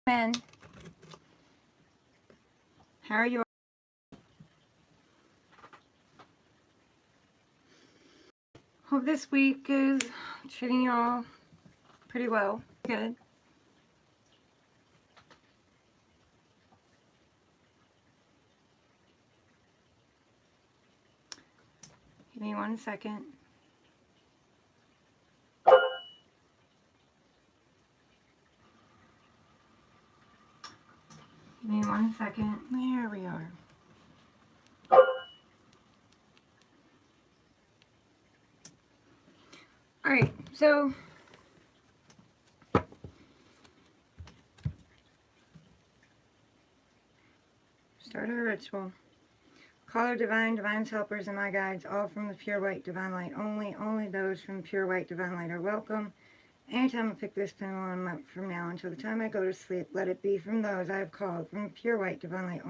Men, how are you? Hope this week is treating you all pretty well. Good. Give me 1 second. Give me 1 second. There we are. Alright, so start our ritual. Call our divine's helpers, and my guides, all from the pure white divine light. Only those from pure white divine light are welcome. Anytime I pick this pendulum up from now until the time I go to sleep, let it be from those I have called from pure white divine light.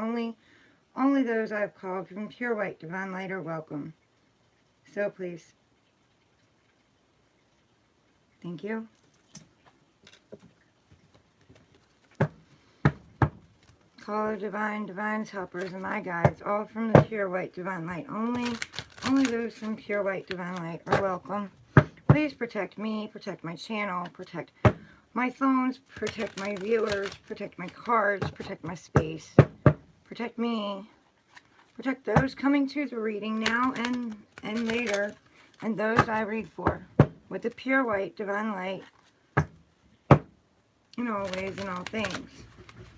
Only those I have called from pure white divine light are welcome. So please. Thank you. Call our divine's helpers, and my guides, all from the pure white divine light. Only those from pure white divine light are welcome. Please protect me, protect my channel, protect my phones, protect my viewers, protect my cards, protect my space, protect me, protect those coming to the reading now and later, and those I read for, with the pure white divine light in all ways and all things.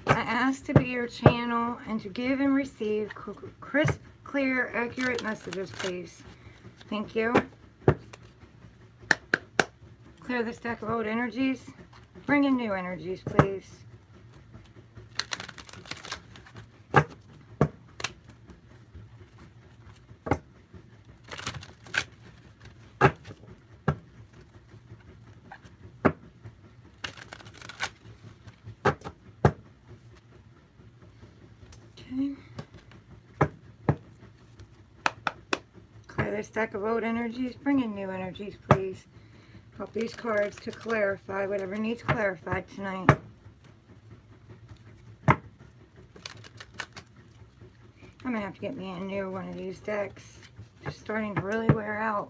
I ask to be your channel and to give and receive crisp, clear, accurate messages, please. Thank you. Clear this deck of old energies. Bring in new energies, please. Okay. Clear this deck of old energies. Bring in new energies, please. Help these cards to clarify whatever needs clarified tonight. I'm going to have to get me a new one of these decks. Just starting to really wear out.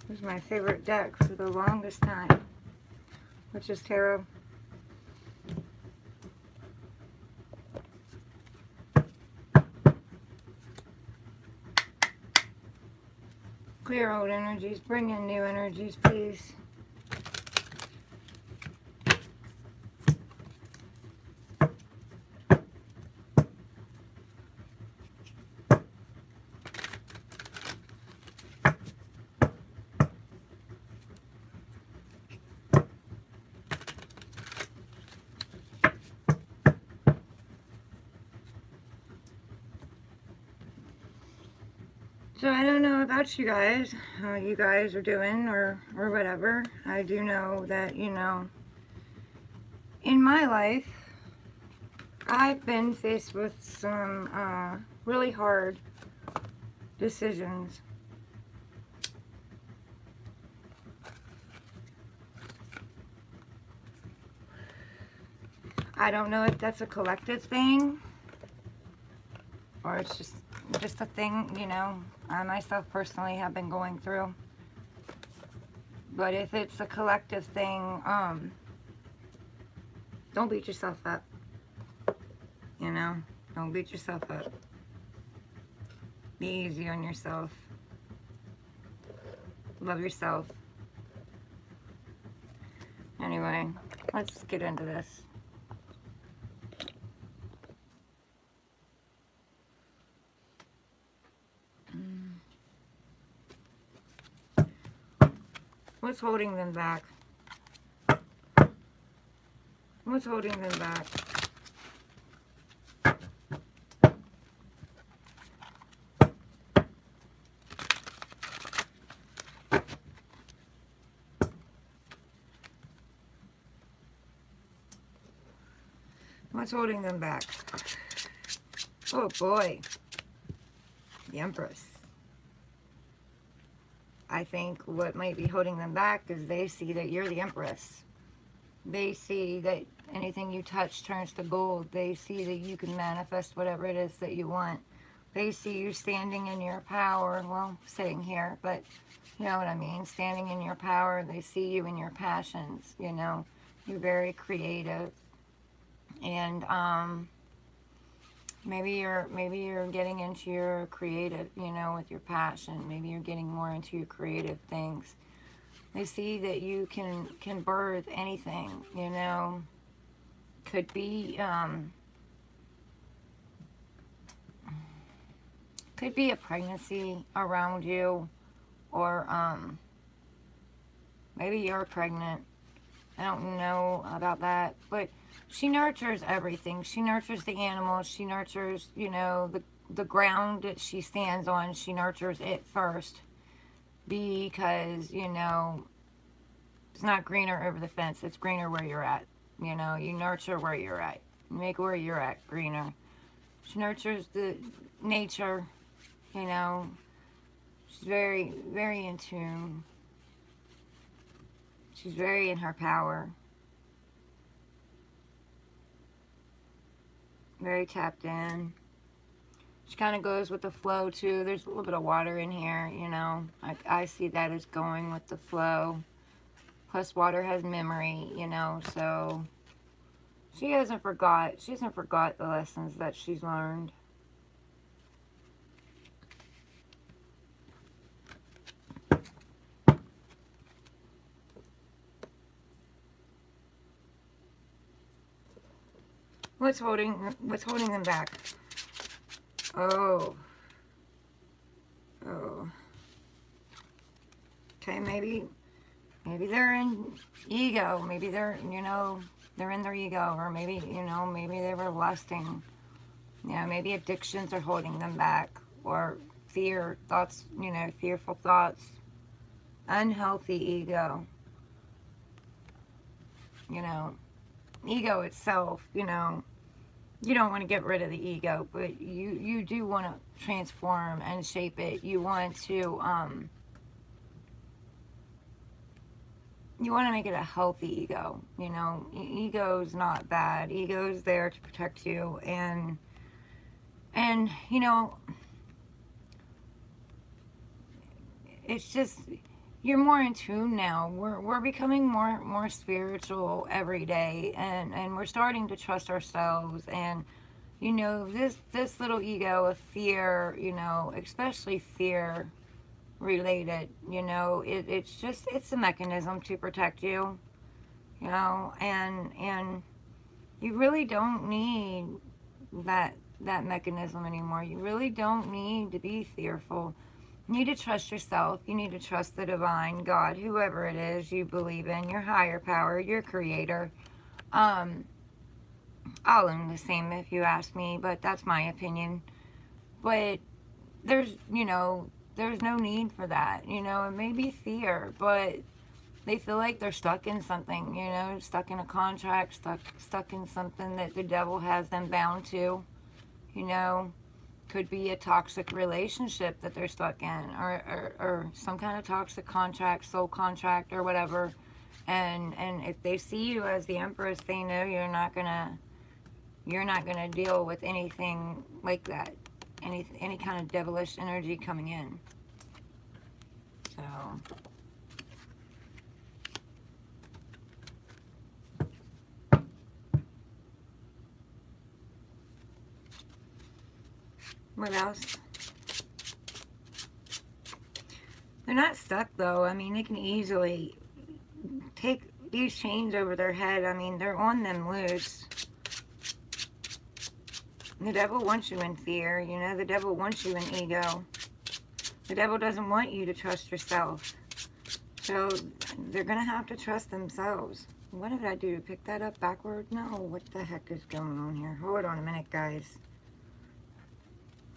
This is my favorite deck for the longest time, which is tarot. Clear old energies, bring in new energies, please. So I don't know about you guys, how you guys are doing or whatever. I do know that, you know, in my life, I've been faced with some really hard decisions. I don't know if that's a collective thing or it's just a thing, you know, I myself personally have been going through. But if it's a collective thing, don't beat yourself up. You know, don't beat yourself up. Be easy on yourself. Love yourself. Anyway, let's get into this. What's holding them back? What's holding them back? What's holding them back? Oh boy. The Empress. I think what might be holding them back is they see that you're the Empress. They see that anything you touch turns to gold. They see that you can manifest whatever it is that you want. They see you standing in your power. Well, sitting here, but you know what I mean. Standing in your power. They see you in your passions, you know. You're very creative. And maybe you're getting into your creative, you know, with your passion. Maybe you're getting more into your creative things. They see that you can birth anything, you know. Could be a pregnancy around you, or maybe you're pregnant. I don't know about that, but she nurtures everything. She nurtures the animals. She nurtures, you know, the ground that she stands on. She nurtures it first, because, you know, it's not greener over the fence. It's greener where you're at. You know, you nurture where you're at. You make where you're at greener. She nurtures the nature, you know. She's very, very in tune. She's very in her power. Very tapped in. She kind of goes with the flow too. There's a little bit of water in here, you know. I see that as going with the flow. Plus water has memory, you know, so she hasn't forgot the lessons that she's learned. What's holding them back? Oh. Okay, maybe they're in ego. Maybe they're, you know, they're in their ego, or maybe, you know, maybe they were lusting. You know, maybe addictions are holding them back, or fear, thoughts, you know, fearful thoughts, unhealthy ego. You know, ego itself, you know, you don't want to get rid of the ego, but you do want to transform and shape it. You want to make it a healthy ego. You know, ego's not bad. Ego's there to protect you, and you know, it's just, you're more in tune now. We're becoming more spiritual every day, and we're starting to trust ourselves. And you know, this little ego of fear, you know, especially fear related, you know, it's a mechanism to protect you, you know, and you really don't need that mechanism anymore. You really don't need to be fearful. You need to trust yourself. You need to trust the divine, God, whoever it is you believe in, your higher power, your creator. All in the same if you ask me, but that's my opinion. But there's, you know, there's no need for that. You know, it may be fear, but they feel like they're stuck in something, you know, stuck in a contract, stuck in something that the devil has them bound to, you know. Could be a toxic relationship that they're stuck in, or some kind of toxic contract, soul contract, or whatever. And if they see you as the Empress, they know you're not gonna deal with anything like that, any kind of devilish energy coming in. So what else? They're not stuck though. I mean, they can easily take these chains over their head. I mean, they're on them loose. The devil wants you in fear, you know. The devil wants you in ego. The devil doesn't want you to trust yourself. So they're going to have to trust themselves. What did I do? Pick that up backward? No, what the heck is going on here? Hold on a minute, guys.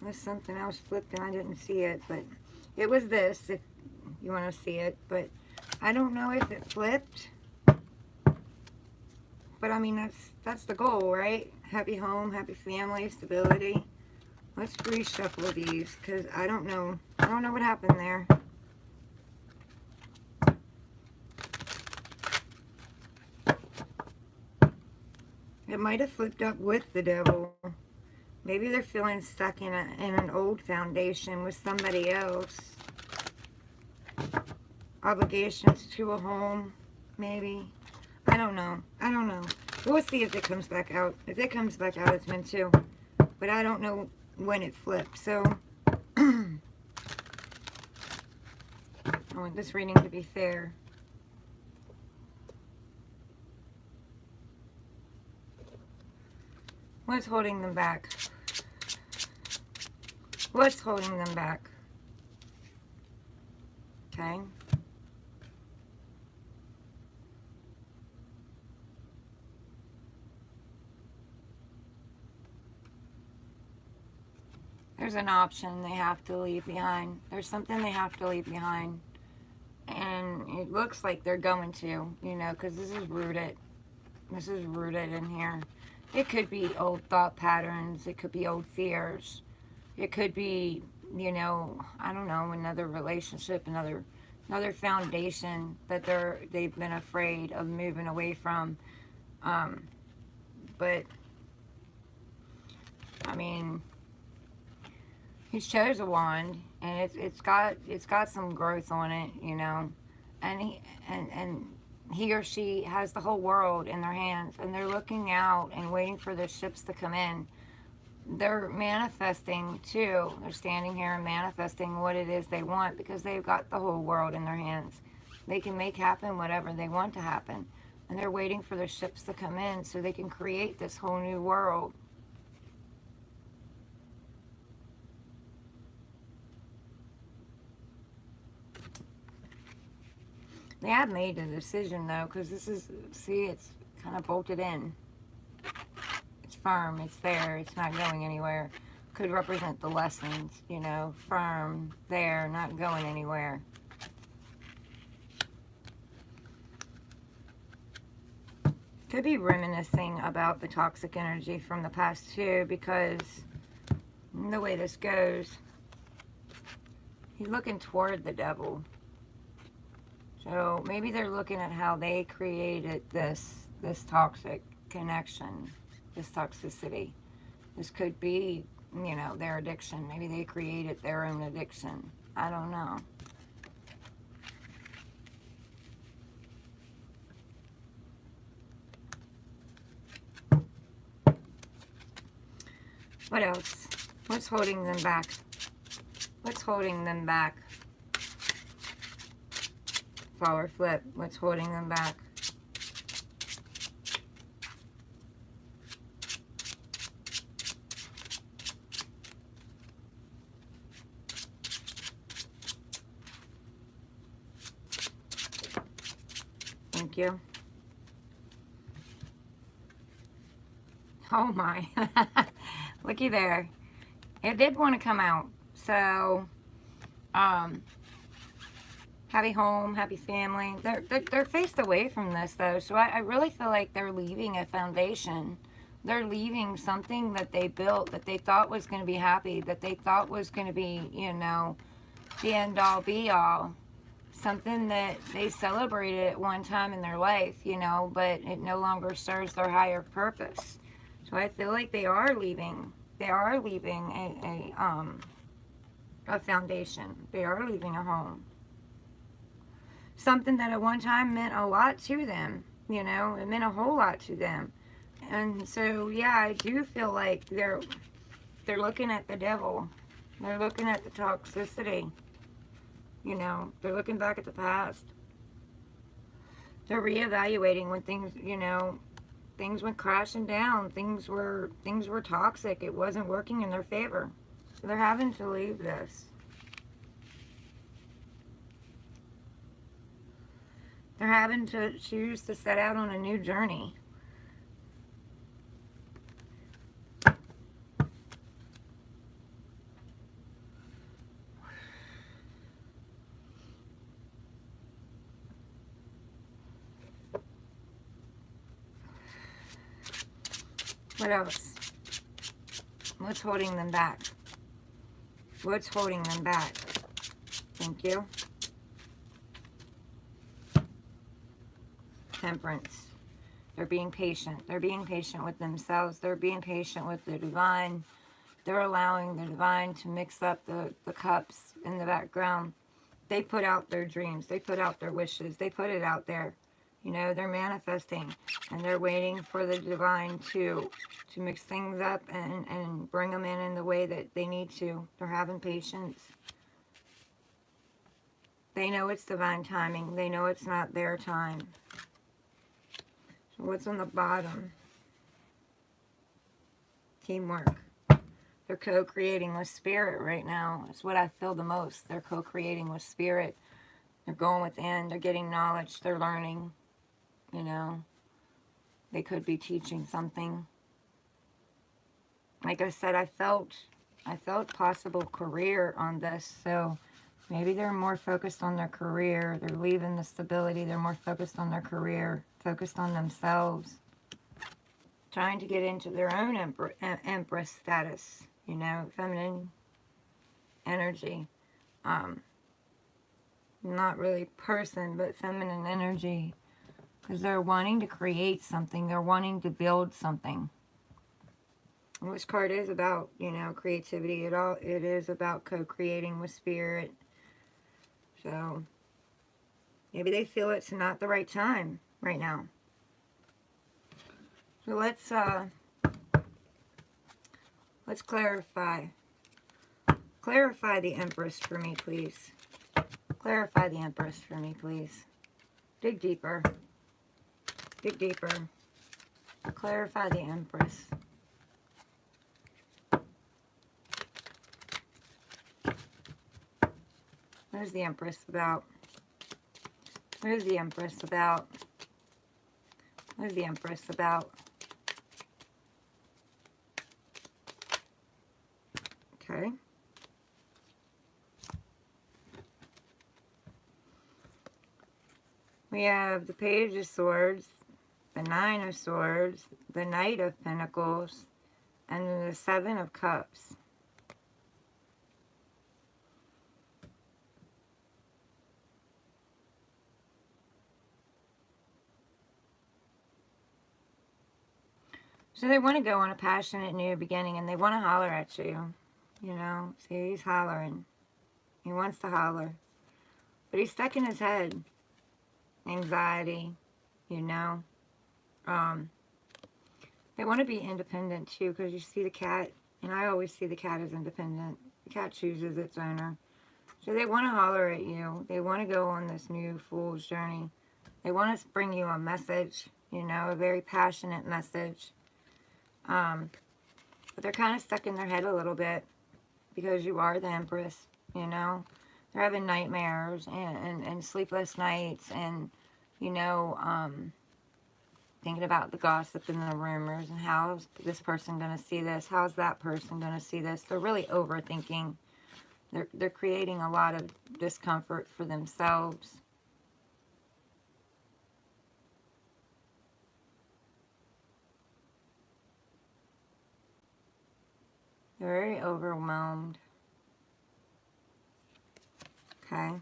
There's something else flipped and I didn't see it, but it was this, if you want to see it. But I don't know if it flipped. But I mean, that's the goal, right? Happy home, happy family, stability. Let's reshuffle these, because I don't know what happened there. it might have flipped up with the devil. Maybe they're feeling stuck in an old foundation with somebody else. Obligations to a home, maybe. I don't know. I don't know. We'll see if it comes back out. If it comes back out, it's meant to. But I don't know when it flipped. So, I want this reading to be fair. What's holding them back? What's holding them back? Okay. There's an option they have to leave behind. There's something they have to leave behind. And it looks like they're going to, you know, because this is rooted. This is rooted in here. It could be old thought patterns. It could be old fears. It could be, you know, I don't know, another relationship, another foundation that they've been afraid of moving away from. But I mean, he chose a wand, and it's got some growth on it, you know, and he or she has the whole world in their hands, and they're looking out and waiting for the ships to come in. They're manifesting too. They're standing here and manifesting what it is they want, because they've got the whole world in their hands. They can make happen whatever they want to happen, and they're waiting for the ships to come in so they can create this whole new world. They have made a decision though, because this is, see, it's kind of bolted in. It's firm, it's there, it's not going anywhere. Could represent the lessons, you know, firm, there, not going anywhere. Could be reminiscing about the toxic energy from the past too, because the way this goes, he's looking toward the devil. So maybe they're looking at how they created this toxic connection, this toxicity. This could be, you know, their addiction. Maybe they created their own addiction. I don't know. What else? What's holding them back? What's holding them back? Flower flip. What's holding them back? Thank you. Oh my. Looky there. It did want to come out. So, happy home, happy family. They're faced away from this though, so I really feel like they're leaving a foundation. They're leaving something that they built, that they thought was going to be happy, that they thought was going to be, you know, the end all be all. Something that they celebrated at one time in their life, you know, but it no longer serves their higher purpose. So I feel like they are leaving. They are leaving a foundation. They are leaving a home. Something that at one time meant a lot to them, you know, it meant a whole lot to them. And so, yeah, I do feel like they're looking at the devil. They're looking at the toxicity. You know, they're looking back at the past. They're reevaluating when things, you know, things went crashing down. Things were toxic. It wasn't working in their favor. So they're having to leave this. They're having to choose to set out on a new journey. What else? What's holding them back? What's holding them back? Thank you. Temperance. They're being patient. They're being patient with themselves. They're being patient with the divine. They're allowing the divine to mix up the cups in the background. They put out their dreams. They put out their wishes. They put it out there. You know, they're manifesting. And they're waiting for the divine to mix things up and bring them in the way that they need to. They're having patience. They know it's divine timing. They know it's not their time. So what's on the bottom? Teamwork. They're co-creating with spirit right now. It's what I feel the most. They're co-creating with spirit. They're going within. They're getting knowledge. They're learning. You know, they could be teaching something. Like I said, I felt possible career on this. So maybe they're more focused on their career. They're leaving the stability. They're more focused on their career, focused on themselves, trying to get into their own empress status. You know, feminine energy. Not really person, but feminine energy. Because they're wanting to create something. They're wanting to build something. And this card is about, you know, creativity. It is about co-creating with spirit. So maybe they feel it's not the right time right now. So let's clarify. Clarify the Empress for me, please. Clarify the Empress for me, please. Dig deeper. Dig deeper. Clarify the Empress. What is the Empress about? What is the Empress about? What is the Empress about? Okay. We have the Page of Swords, the Nine of Swords, the Knight of Pentacles, and then the Seven of Cups. So they want to go on a passionate new beginning, and they want to holler at you. You know, see, he's hollering. He wants to holler. But he's stuck in his head. Anxiety, you know. They want to be independent, too, because you see the cat, and I always see the cat as independent. The cat chooses its owner. So they want to holler at you. They want to go on this new fool's journey. They want to bring you a message, you know, a very passionate message. But they're kind of stuck in their head a little bit because you are the Empress, you know. They're having nightmares and sleepless nights and, you know, thinking about the gossip and the rumors and how's this person going to see this? How's that person going to see this? They're really overthinking. They're creating a lot of discomfort for themselves. They're very overwhelmed. Okay.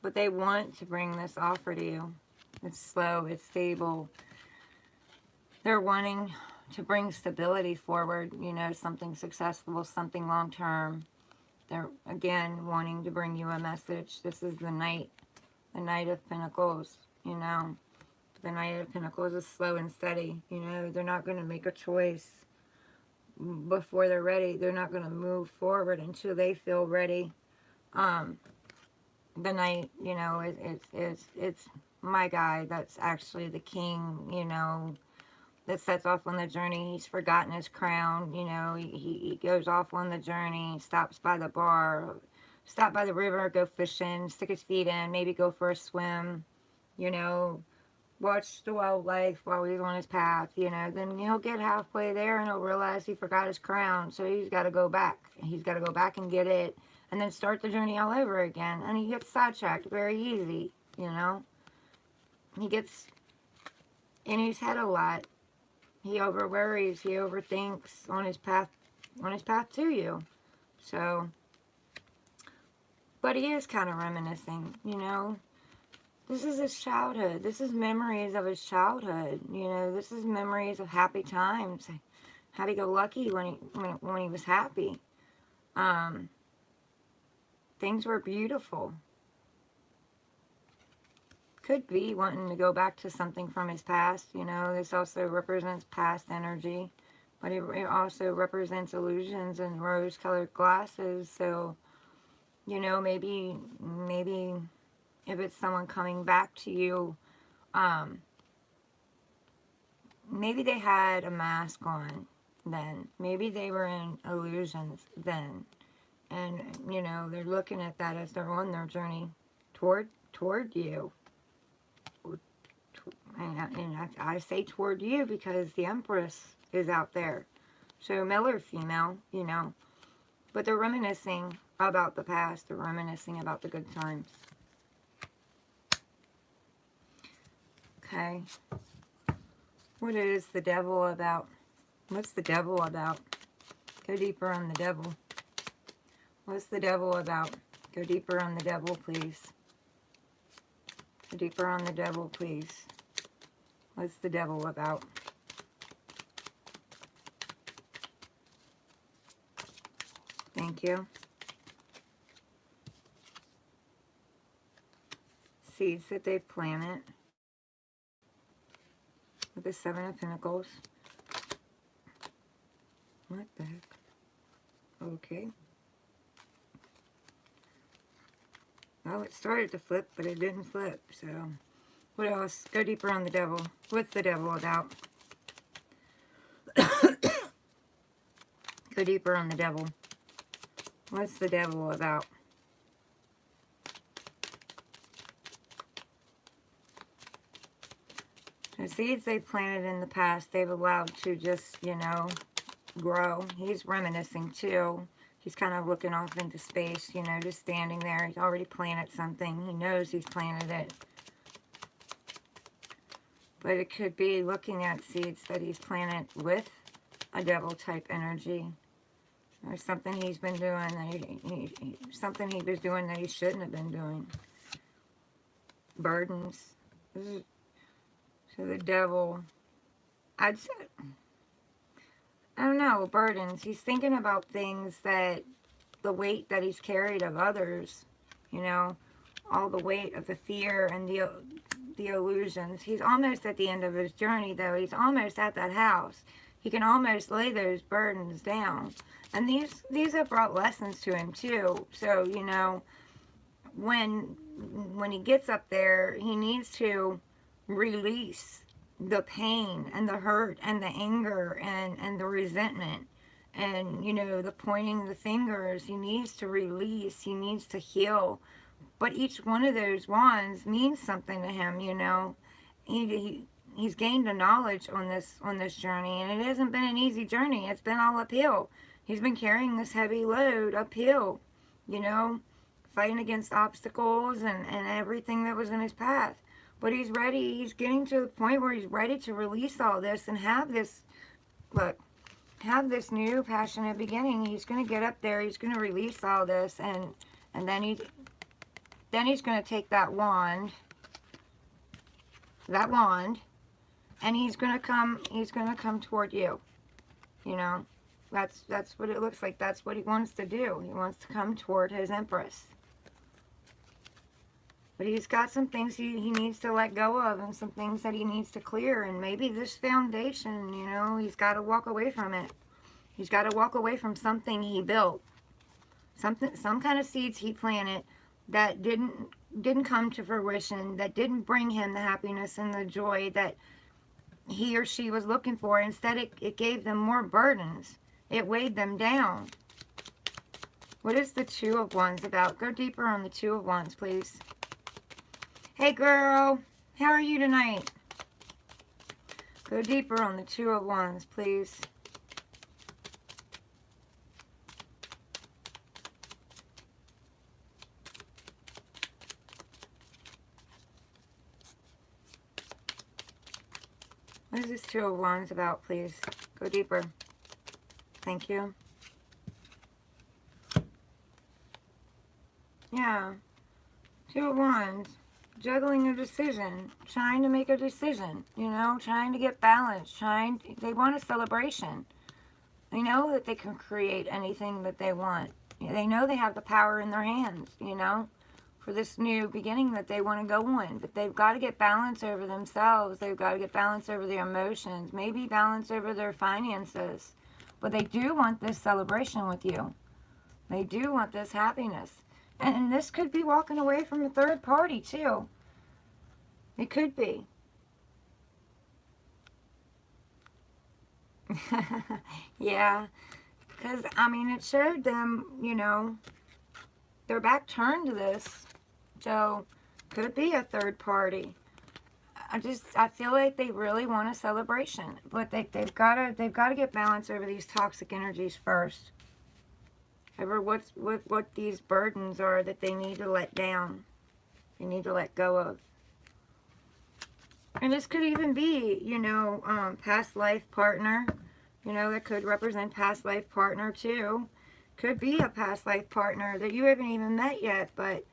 But they want to bring this offer to you. It's slow, it's stable. They're wanting to bring stability forward, you know, something successful, something long-term. They're, again, wanting to bring you a message. This is the Knight of Pentacles, you know. The Knight of Pentacles is slow and steady, you know. They're not going to make a choice before they're ready. They're not going to move forward until they feel ready. The Knight, you know, it's my guy that's actually the king, you know, that sets off on the journey. He's forgotten his crown, you know. He goes off on the journey, stops by the bar, stop by the river, go fishing, stick his feet in, maybe go for a swim, you know, watch the wildlife while he's on his path, you know. Then he'll get halfway there and he'll realize he forgot his crown, so he's got to go back. He's got to go back and get it, and then start the journey all over again. And he gets sidetracked very easy, you know. He gets in his head a lot. He over worries, he overthinks on his path to you. So, but he is kind of reminiscing, you know. This is his childhood. This is memories of his childhood. You know, this is memories of happy times. Happy-go-lucky when he was happy. Things were beautiful. Could be wanting to go back to something from his past. You know, this also represents past energy. But it also represents illusions and rose-colored glasses. So, you know, maybe if it's someone coming back to you, maybe they had a mask on then. Maybe they were in illusions then. And, you know, they're looking at that as they're on their journey toward you. And I say toward you because the Empress is out there. So male or female, you know. But they're reminiscing about the past. They're reminiscing about the good times. Okay. What is the devil about? What's the devil about? Go deeper on the devil. What's the devil about? Go deeper on the devil, please. Go deeper on the devil, please. What's the devil about? Thank you. Seeds that they've planted. With the Seven of Pentacles. What the heck? Okay. Well, it started to flip, but it didn't flip, so... What else? Go deeper on the devil. What's the devil about? Go deeper on the devil. What's the devil about? The seeds they planted in the past, they've allowed to just, you know, grow. He's reminiscing too. He's kind of looking off into space, you know, just standing there. He's already planted something. He knows he's planted it. But it could be looking at seeds that he's planted with a devil-type energy. Or something he's been doing, that something he was doing that he shouldn't have been doing. Burdens. So the devil, I'd say, I don't know, burdens. He's thinking about things that, the weight that he's carried of others, you know, all the weight of the fear and the illusions. He's almost at the end of his journey, though. He's almost at that house. He can almost lay those burdens down. And these have brought lessons to him, too. So, you know, when he gets up there, he needs to release the pain and the hurt and the anger and the resentment. And, you know, the pointing the fingers, he needs to release, he needs to heal. But each one of those wands means something to him, you know. He's gained a knowledge on this journey, and it hasn't been an easy journey. It's been all uphill. He's been carrying this heavy load uphill, you know, fighting against obstacles and everything that was in his path. But he's ready. He's getting to the point where he's ready to release all this and have this, look, have this new passionate beginning. He's going to get up there. He's going to release all this, and then he's going to take that wand, and he's going to come toward you. You know, that's what it looks like. That's what he wants to do. He wants to come toward his Empress. But he's got some things he needs to let go of, and some things that he needs to clear. And maybe this foundation, you know, he's got to walk away from it. He's got to walk away from something he built. Some kind of seeds he planted that didn't come to fruition, that didn't bring him the happiness and the joy that he or she was looking for. Instead, it gave them more burdens. It weighed them down. What is the Two of Wands about? Go deeper on the Two of Wands, please. Hey, girl. How are you tonight? Go deeper on the Two of Wands, please. What is this Two of Wands about, please? Go deeper. Thank you. Yeah. Two of Wands. juggling a decision, trying to make a decision, you know, trying to get balance, they want a celebration. They know that they can create anything that they want. They know they have the power in their hands, you know, for this new beginning that they want to go on. But they've got to get balance over themselves. They've got to get balance over their emotions, maybe balance over their finances. But they do want this celebration with you. They do want this happiness. And this could be walking away from a third party, too. It could be. Yeah. Because, I mean, it showed them, you know, their back turned to this. So, could be a third party. I feel like they really want a celebration. But they've got to get balance over these toxic energies first. Over what these burdens are that they need to let down. They need to let go of. And this could even be, you know, past life partner. You know, that could represent past life partner too. Could be a past life partner that you haven't even met yet, but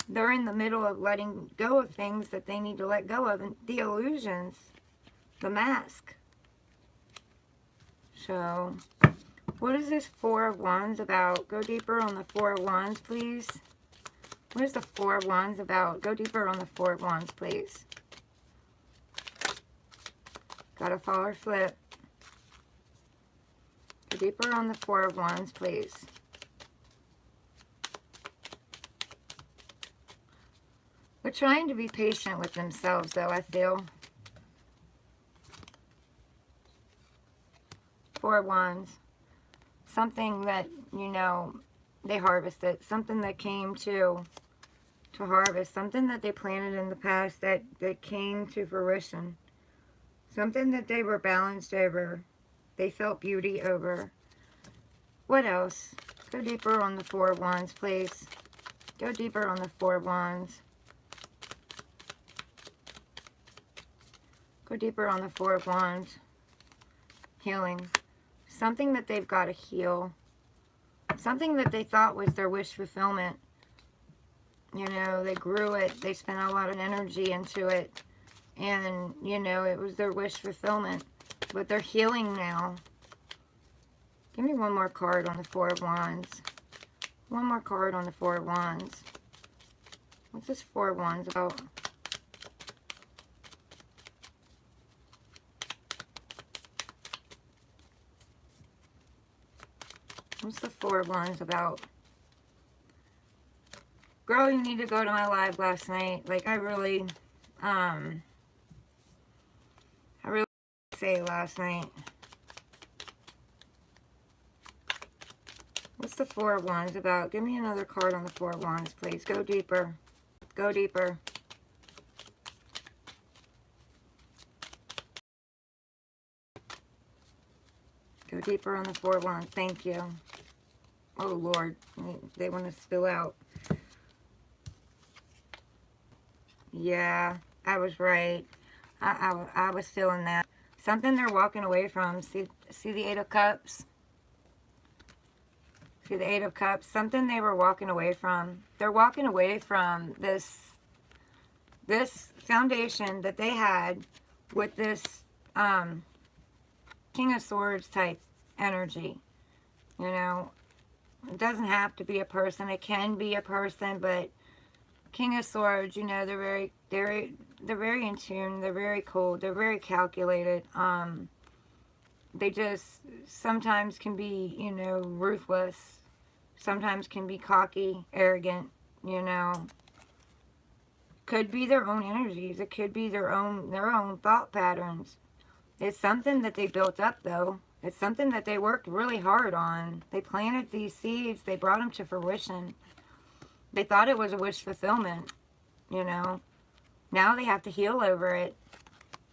they're in the middle of letting go of things that they need to let go of. And the illusions. The mask. So, what is this Four of Wands about? Go deeper on the Four of Wands, please. What is the Four of Wands about? Go deeper on the Four of Wands, please. Got a fall or flip. Go deeper on the Four of Wands, please. They're trying to be patient with themselves, though, I feel. Four of Wands. Something that, you know, they harvested. Something that came to harvest. Something that they planted in the past that came to fruition. Something that they were balanced over. They felt beauty over. What else? Go deeper on the Four of Wands, please. Go deeper on the Four of Wands. Go deeper on the Four of Wands. Healing. Something that they've got to heal. Something that they thought was their wish fulfillment. You know, they grew it. They spent a lot of energy into it. And, you know, it was their wish fulfillment. But they're healing now. Give me one more card on the Four of Wands. One more card on the Four of Wands. What's this Four of Wands about? What's the Four of Wands about? Girl, you need to go to my live last night. Like, I really say last night. What's the Four of Wands about? Give me another card on the Four of Wands, please. Go deeper. Go deeper. Go deeper on the Four of Wands. Thank you. Oh, Lord. They want to spill out. Yeah, I was right. I was feeling that. Something they're walking away from. See the Eight of Cups? See the Eight of Cups? Something they were walking away from. They're walking away from this foundation that they had with this King of Swords type energy. You know, it doesn't have to be a person. It can be a person, but King of Swords, you know, they're very in tune. They're very cold. They're very calculated. They just sometimes can be, you know, ruthless. Sometimes can be cocky, arrogant, you know. Could be their own energies. It could be their own thought patterns. It's something that they built up, though. It's something that they worked really hard on. They planted these seeds. They brought them to fruition. They thought it was a wish fulfillment, you know. Now they have to heal over it.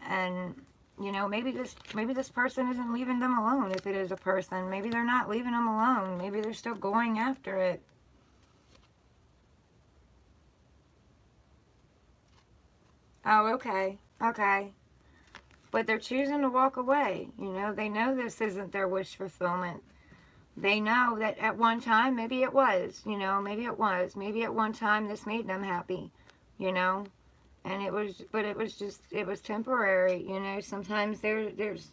And, you know, maybe this person isn't leaving them alone if it is a person. Maybe they're not leaving them alone. Maybe they're still going after it. Oh, okay. Okay. But they're choosing to walk away. You know, they know this isn't their wish fulfillment. They know that at one time, maybe it was, you know, maybe it was. Maybe at one time this made them happy, you know. And it was, but it was just, it was temporary, you know. Sometimes there's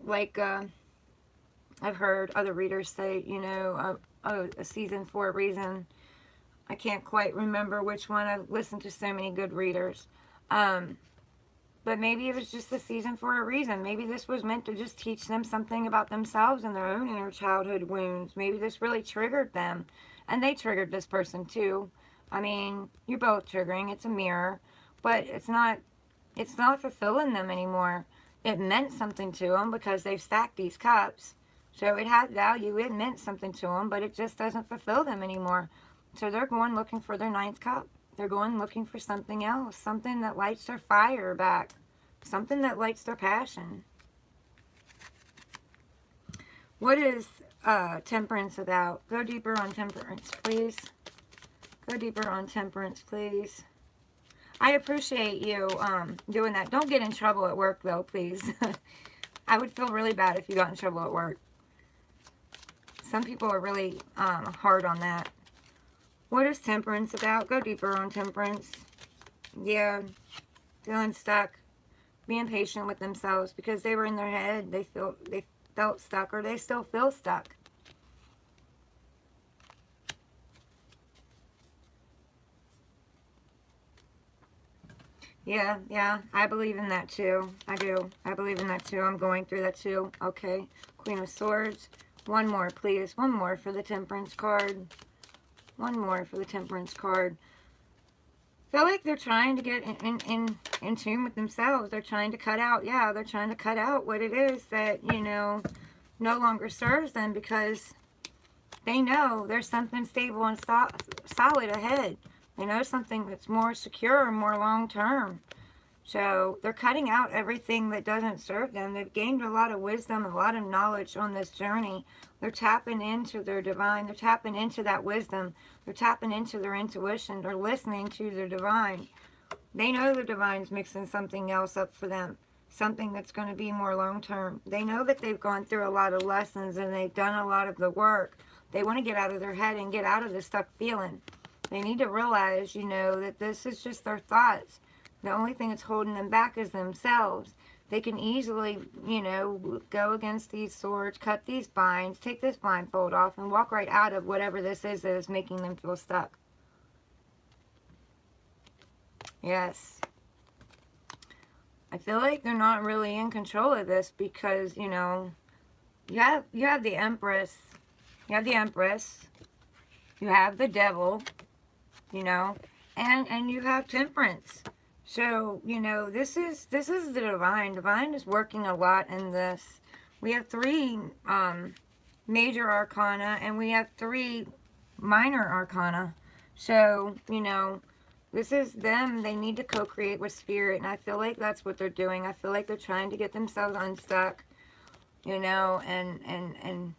like, I've heard other readers say, you know, a season for a reason. I can't quite remember which one. I've listened to so many good readers. But maybe it was just the season for a reason. Maybe this was meant to just teach them something about themselves and their own inner childhood wounds. Maybe this really triggered them. And they triggered this person too. I mean, you're both triggering. It's a mirror. But it's not fulfilling them anymore. It meant something to them because they've stacked these cups. So it had value. It meant something to them, but it just doesn't fulfill them anymore. So they're going looking for their ninth cup. They're going looking for something else, something that lights their fire back, something that lights their passion. What is temperance about? Go deeper on temperance, please. Go deeper on temperance, please. I appreciate you doing that. Don't get in trouble at work, though, please. I would feel really bad if you got in trouble at work. Some people are really hard on that. What is temperance about? Go deeper on temperance. Yeah, feeling stuck, being patient with themselves because they were in their head. They felt stuck, or they still feel stuck. Yeah, I believe in that too. I do. I believe in that too. I'm going through that too. Okay, Queen of Swords. One more, please. One more for the Temperance card. One more for the Temperance card. Feel like they're trying to get in tune with themselves. They're trying to cut out, they're trying to cut out what it is that, you know, no longer serves them, because they know there's something stable and solid ahead. They know something that's more secure and more long-term. So they're cutting out everything that doesn't serve them. They've gained a lot of wisdom, a lot of knowledge on this journey. They're tapping into their divine. They're tapping into that wisdom. They're tapping into their intuition. They're listening to their divine. They know the divine's mixing something else up for them, something that's going to be more long-term. They know that they've gone through a lot of lessons and they've done a lot of the work. They want to get out of their head and get out of the stuck feeling. They need to realize, you know, that this is just their thoughts. The only thing that's holding them back is themselves. They can easily, you know, go against these swords, cut these binds, take this blindfold off, and walk right out of whatever this is that is making them feel stuck. Yes. I feel like they're not really in control of this because, you know, you have the Empress. You have the Empress. You have the Devil, you know, and you have Temperance. So, you know, this is the divine. Divine is working a lot in this. We have 3 major arcana and we have 3 minor arcana. So, you know, this is them. They need to co-create with spirit, and I feel like that's what they're doing. I feel like they're trying to get themselves unstuck, you know, and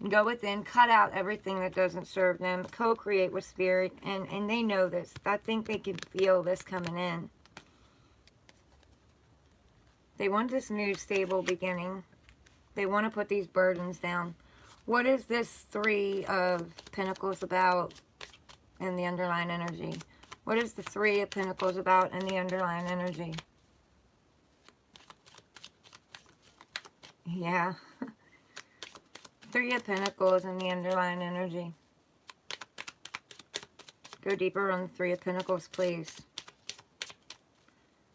go within, cut out everything that doesn't serve them, co-create with spirit, and they know this. I think they can feel this coming in. They want this new stable beginning. They want to put these burdens down. What is this 3 of Pentacles about in the underlying energy? What is the 3 of Pentacles about in the underlying energy? Yeah. 3 of Pentacles in the underlying energy. Go deeper on the 3 of Pentacles, please.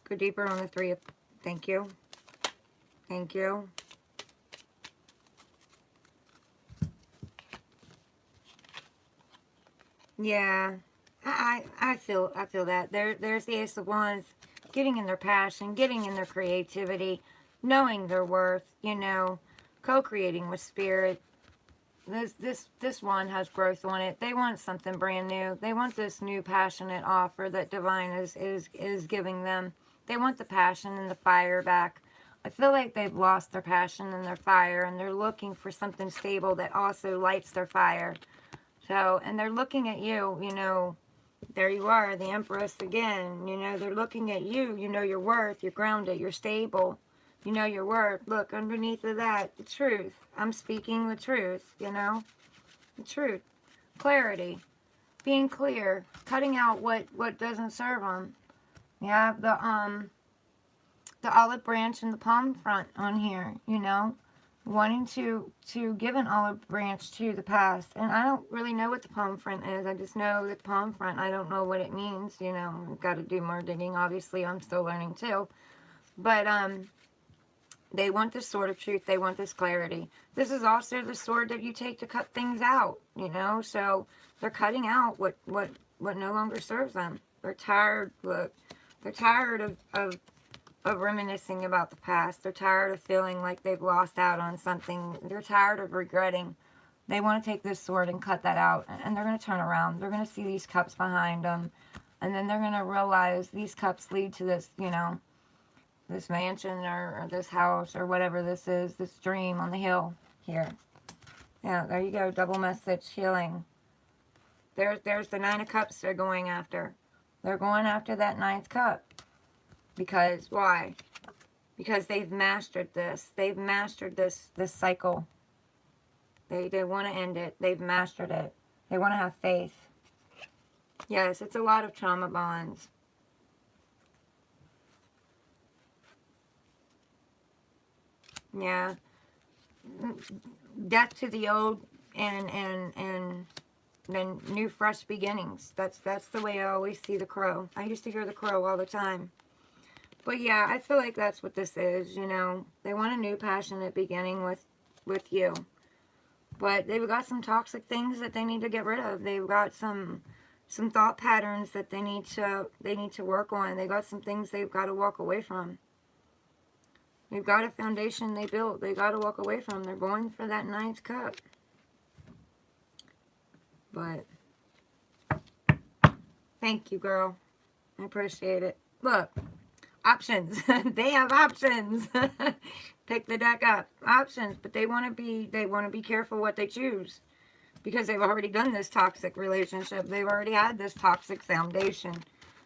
Go deeper on the 3 of... Thank you. Thank you. Yeah. I feel that. There's the Ace of Wands, getting in their passion, getting in their creativity, knowing their worth, you know, co-creating with spirit. This one has growth on it. They want something brand new. They want this new passionate offer that divine is giving them. They want the passion and the fire back. I feel like they've lost their passion and their fire, and they're looking for something stable that also lights their fire. So, and they're looking at you, you know, there you are, the Empress again. You know, they're looking at you. You know your worth. You're grounded. You're stable. You know your worth. Look, underneath of that, the truth. I'm speaking the truth, you know, the truth. Clarity. Being clear. Cutting out what doesn't serve them. You have the olive branch and the palm front on here, you know, wanting to give an olive branch to the past. And I don't really know what the palm front is. I just know the palm front. I don't know what it means, you know. I've got to do more digging. Obviously, I'm still learning too. But they want this sword of truth. They want this clarity. This is also the sword that you take to cut things out, you know. So they're cutting out what no longer serves them. They're tired. Look, they're tired of reminiscing about the past. They're tired of feeling like they've lost out on something. They're tired of regretting. They want to take this sword and cut that out, and they're going to turn around. They're going to see these cups behind them, and then they're going to realize these cups lead to this, you know, this mansion or this house or whatever this is, this dream on the hill here. Yeah, there you go, double message, healing. There's the Nine of Cups they're going after. They're going after that ninth cup. Because, why? Because they've mastered this. They've mastered this cycle. They want to end it. They've mastered it. They want to have faith. Yes, it's a lot of trauma bonds. Yeah. Death to the old and then new fresh beginnings. That's the way I always see the crow. I used to hear the crow all the time. But yeah, I feel like that's what this is, you know. They want a new passionate beginning with you. But they've got some toxic things that they need to get rid of. They've got some thought patterns that they need to work on. They got some things they've got to walk away from. They've got a foundation they built. They got to walk away from. They're going for that ninth cup. But thank you, girl. I appreciate it. Look. Options. They have options. Pick the deck up. Options, but they want to be careful what they choose, because they've already done this toxic relationship. They've already had this toxic foundation.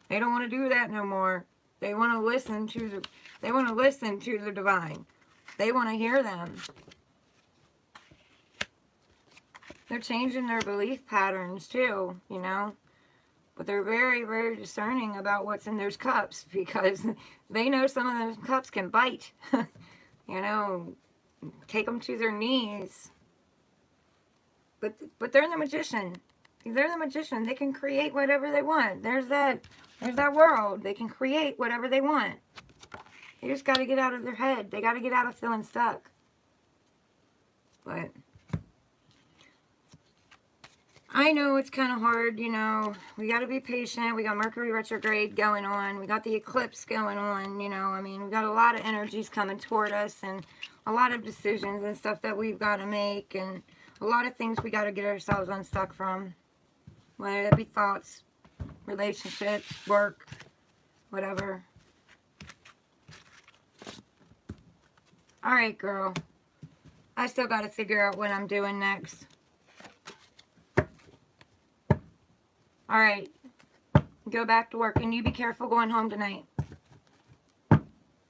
They don't want to do that no more. They want to listen to the divine. They want to hear them. They're changing their belief patterns too, you know. But they're very, very discerning about what's in those cups, because they know some of those cups can bite. You know, take them to their knees. But they're the magician. They're the magician. They can create whatever they want. There's that world. They can create whatever they want. They just got to get out of their head. They got to get out of feeling stuck. But I know it's kind of hard, you know. We got to be patient. We got Mercury retrograde going on. We got the eclipse going on, you know. I mean, we got a lot of energies coming toward us, and a lot of decisions and stuff that we've got to make, and a lot of things we got to get ourselves unstuck from. Whether it be thoughts, relationships, work, whatever. Alright, girl. I still got to figure out what I'm doing next. Alright, go back to work, and you be careful going home tonight.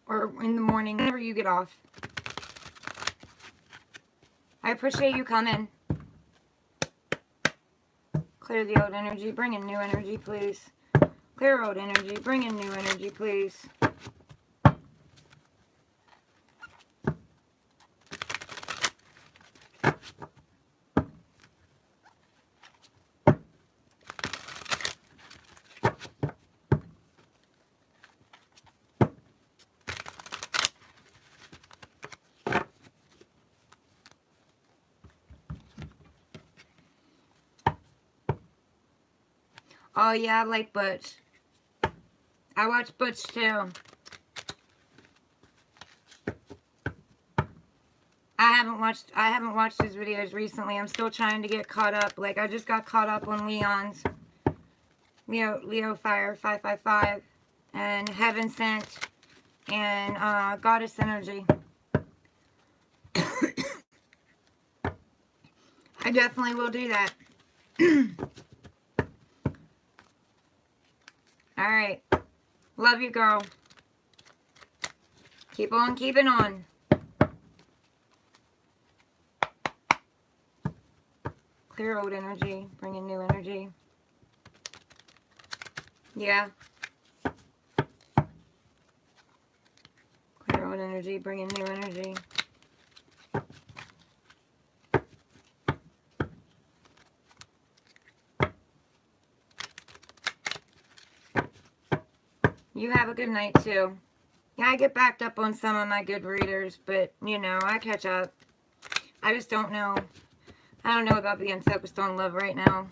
Or in the morning, whenever you get off. I appreciate you coming. Clear the old energy, bring in new energy, please. Clear old energy, bring in new energy, please. Oh yeah, I like Butch. I watch Butch too. I haven't watched his videos recently. I'm still trying to get caught up. Like, I just got caught up on Leon's. Leo Fire 555 and Heaven Sent and Goddess Energy. I definitely will do that. Alright. Love you, girl. Keep on keeping on. Clear old energy. Bring in new energy. Yeah. old energy, bring in new energy. You have a good night, too. Yeah, I get backed up on some of my good readers, but, you know, I catch up. I just don't know. I don't know about being focused on love right now.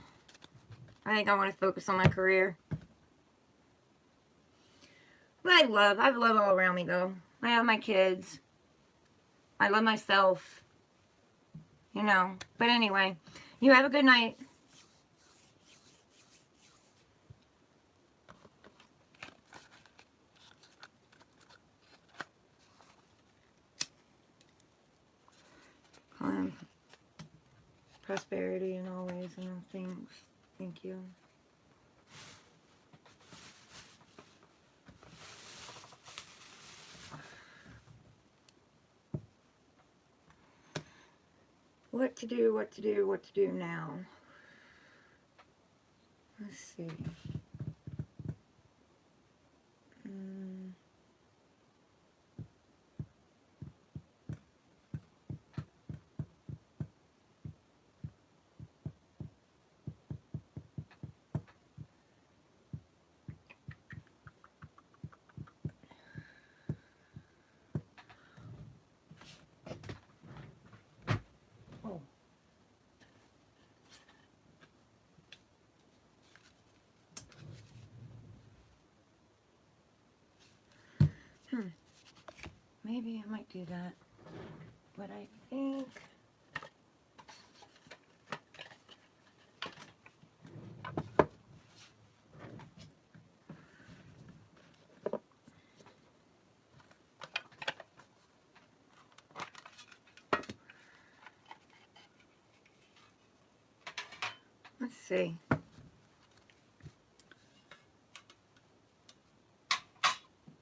I think I want to focus on my career. But I have love all around me, though. I have my kids. I love myself. You know. But anyway, you have a good night. Prosperity in all ways and all things. Thank you. What to do, what to do, what to do now? Let's see. Maybe I might do that. But I think... Let's see.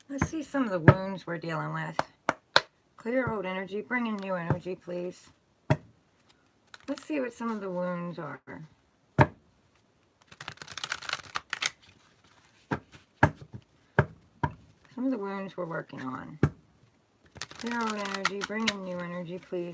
Let's see some of the wounds we're dealing with. Clear old energy. Bring in new energy, please. Let's see what some of the wounds are. Some of the wounds we're working on. Clear old energy. Bring in new energy, please.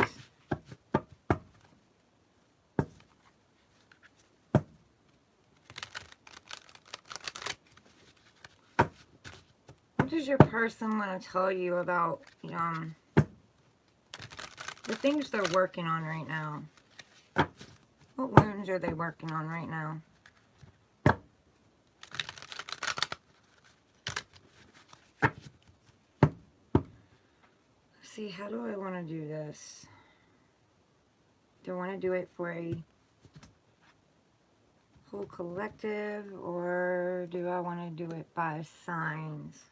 What does your person want to tell you about the things they're working on right now? What wounds are they working on right now? Let's see, how do I want to do this? Do I want to do it for a whole collective, or do I want to do it by signs?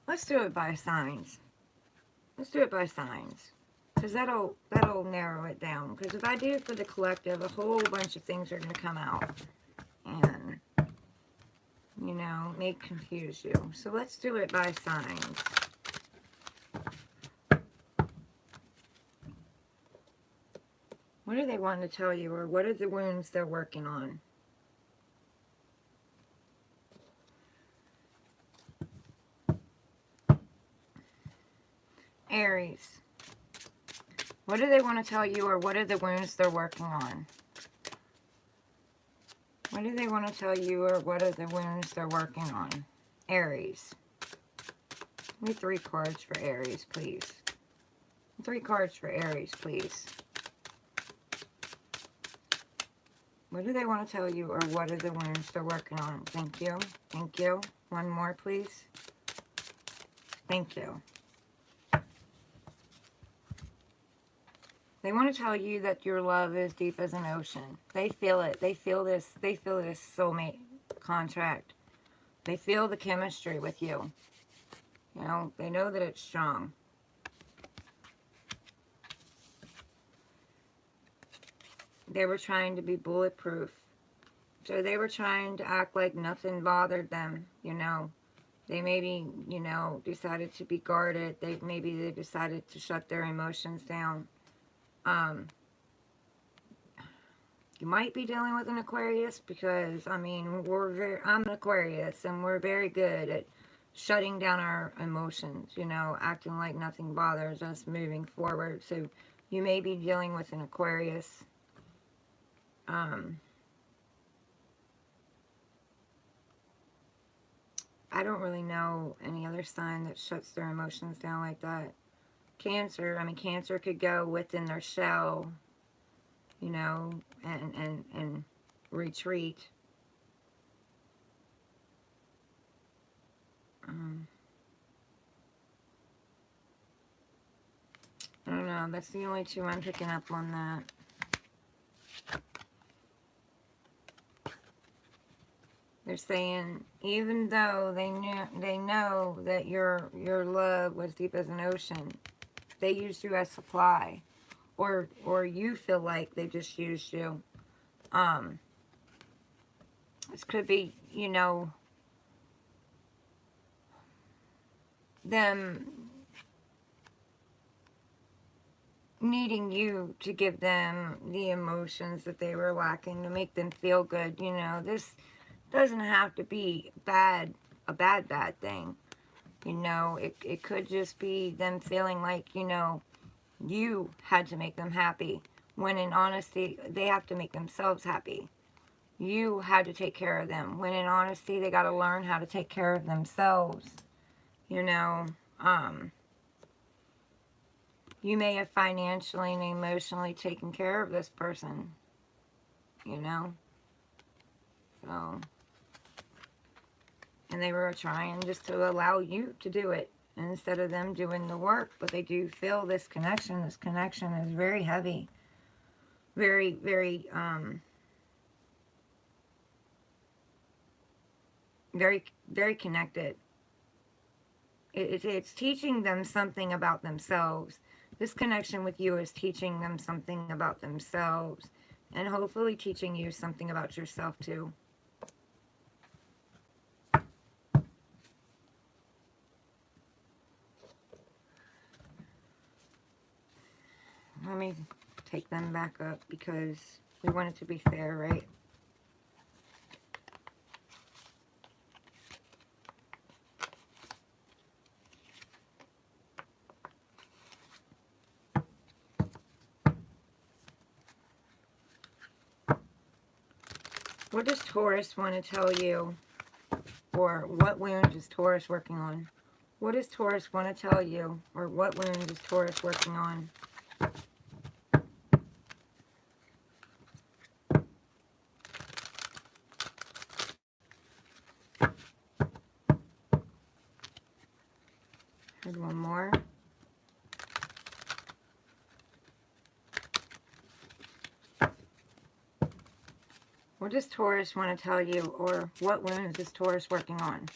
Let's do it by signs. Let's do it by signs. Because that'll narrow it down. Because if I do it for the collective, a whole bunch of things are going to come out. And, you know, may confuse you. So let's do it by signs. What do they want to tell you? Or what are the wounds they're working on? Aries. What do they want to tell you, or what are the wounds they're working on? What do they want to tell you, or what are the wounds they're working on? Aries. Give me 3 cards for Aries, please. 3 cards for Aries, please. What do they want to tell you, or what are the wounds they're working on? Thank you. Thank you. 1 more, please. Thank you. They want to tell you that your love is deep as an ocean. They feel it. They feel this soulmate contract. They feel the chemistry with you. You know, they know that it's strong. They were trying to be bulletproof. So they were trying to act like nothing bothered them, you know. They maybe, you know, decided to be guarded. Maybe they decided to shut their emotions down. Um, you might be dealing with an Aquarius because, I mean, I'm an Aquarius and we're very good at shutting down our emotions, you know, acting like nothing bothers us, moving forward. So you may be dealing with an Aquarius. I don't really know any other sign that shuts their emotions down like that. Cancer, I mean, Cancer could go within their shell, you know, and retreat. Um, I don't know. That's the only two I'm picking up on that. They're saying even though they know that your love was deep as an ocean, they used you as supply, or you feel like they just used you. Um, this could be, you know, them needing you to give them the emotions that they were lacking to make them feel good. You know, this doesn't have to be a bad thing. You know, it could just be them feeling like, you know, you had to make them happy, when in honesty they have to make themselves happy. You had to take care of them, when in honesty they got to learn how to take care of themselves. You know, you may have financially and emotionally taken care of this person, you know, so, and they were trying just to allow you to do it instead of them doing the work. But they do feel this connection. This connection is very heavy, very, very, very, very connected. It's teaching them something about themselves. This connection with you is teaching them something about themselves, and hopefully teaching you something about yourself too. Let me take them back up because we want it to be fair, right? What does Taurus want to tell you? Or what wounds is Taurus working on? What does Taurus want to tell you? Or what wounds is Taurus working on? Heard one more. What does Taurus want to tell you? Or what wounds is Taurus working on?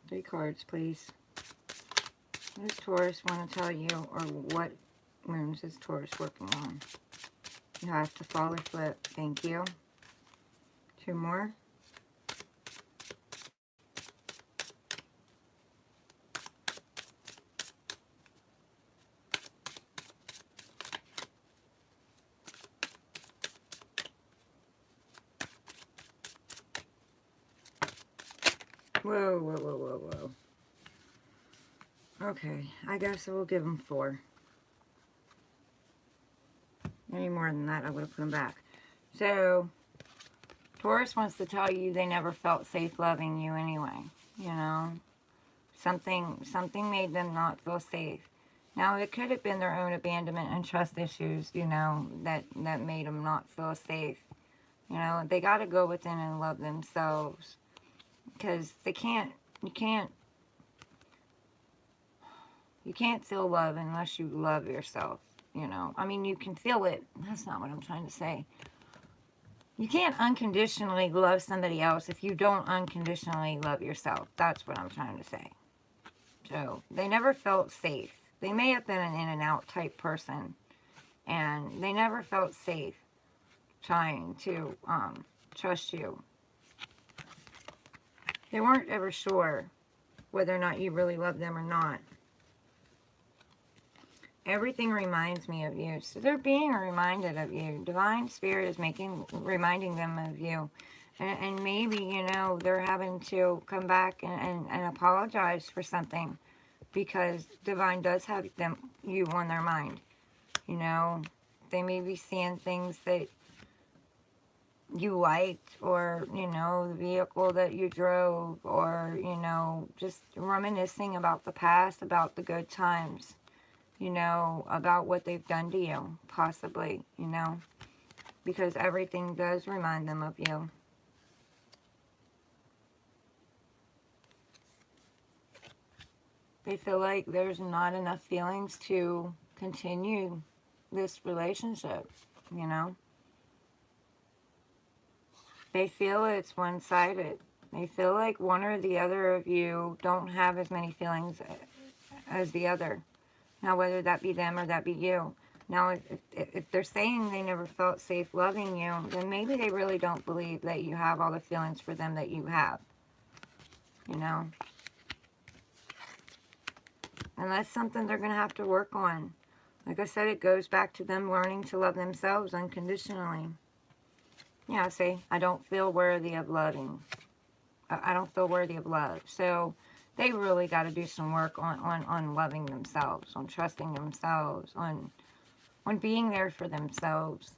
3 cards, please. What does Taurus want to tell you? Or what wounds is Taurus working on? You have to fall or flip. Thank you. 2 more. Whoa, whoa, whoa, whoa, whoa. Okay, I guess I will give them 4. Any more than that, I would have put them back. So, Taurus wants to tell you they never felt safe loving you anyway. You know, something made them not feel safe. Now, it could have been their own abandonment and trust issues, you know, that made them not feel safe. You know, they got to go within and love themselves, because you can't feel love unless you love yourself. You know, I mean, you can feel it. That's not what I'm trying to say. You can't unconditionally love somebody else if you don't unconditionally love yourself. That's what I'm trying to say. So, they never felt safe. They may have been an in and out type person, and they never felt safe. trying to trust you. They weren't ever sure whether or not you really love them or not. Everything reminds me of you. So they're being reminded of you. Divine Spirit is reminding them of you. And maybe, you know, they're having to come back and apologize for something, because Divine does have you on their mind. You know, they may be seeing things that you liked, or, you know, the vehicle that you drove, or, you know, just reminiscing about the past, about the good times, you know, about what they've done to you, possibly, you know, because everything does remind them of you. They feel like there's not enough feelings to continue this relationship, you know. They feel it's one-sided. They feel like one or the other of you don't have as many feelings as the other. Now, whether that be them or that be you. Now, if they're saying they never felt safe loving you, then maybe they really don't believe that you have all the feelings for them that you have. You know? And that's something they're going to have to work on. Like I said, it goes back to them learning to love themselves unconditionally. Yeah, see, I don't feel worthy of loving. I don't feel worthy of love. So they really got to do some work on loving themselves, on trusting themselves, on being there for themselves.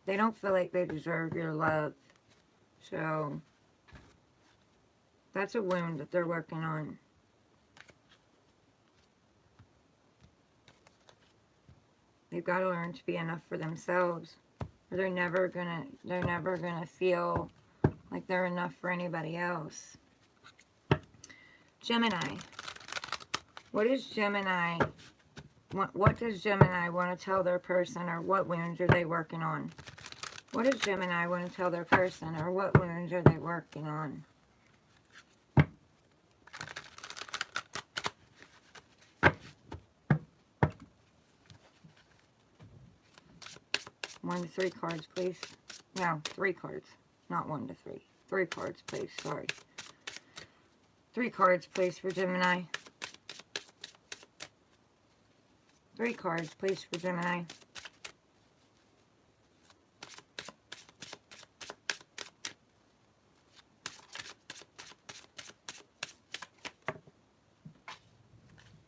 They don't feel like they deserve your love. So that's a wound that they're working on. They've got to learn to be enough for themselves, or they're never gonna feel like they're enough for anybody else. Gemini. What does Gemini want to tell their person, or what wounds are they working on? What does Gemini want to tell their person, or what wounds are they working on? One to three cards, please. No, 3 cards. Not 1 to 3. 3 cards, please. Sorry. 3 cards, please, for Gemini. 3 cards, please, for Gemini.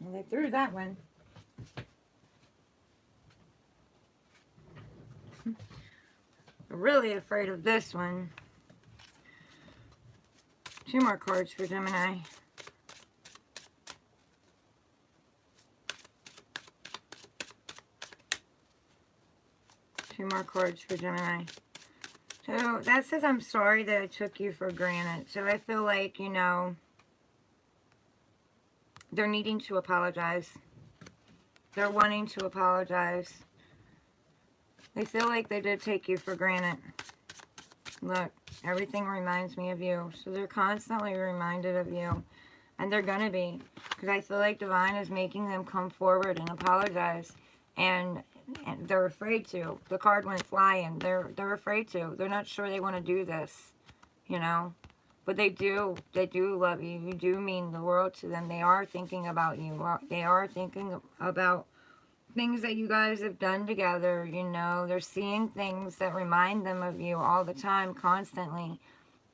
Well, they threw that one. I'm really afraid of this one. 2 more cards for Gemini. Two more cards for Gemini. So that says, I'm sorry that I took you for granted. So I feel like, you know, they're needing to apologize. They're wanting to apologize. They feel like they did take you for granted. Look, everything reminds me of you. So they're constantly reminded of you. And they're going to be. Because I feel like Divine is making them come forward and apologize. And they're afraid to. The card went flying. They're afraid to. They're not sure they want to do this. You know? But they do. They do love you. You do mean the world to them. They are thinking about you. They are thinking about things that you guys have done together, you know. They're seeing things that remind them of you all the time, constantly.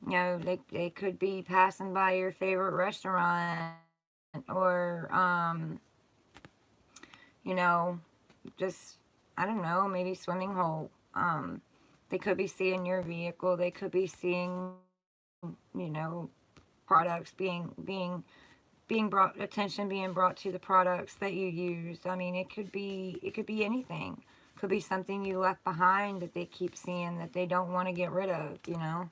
You know, they could be passing by your favorite restaurant, or, you know, just, I don't know, maybe swimming hole. They could be seeing your vehicle. They could be seeing, you know, products being brought, attention being brought to the products that you use. I mean, it could be anything. It could be something you left behind that they keep seeing, that they don't want to get rid of, you know.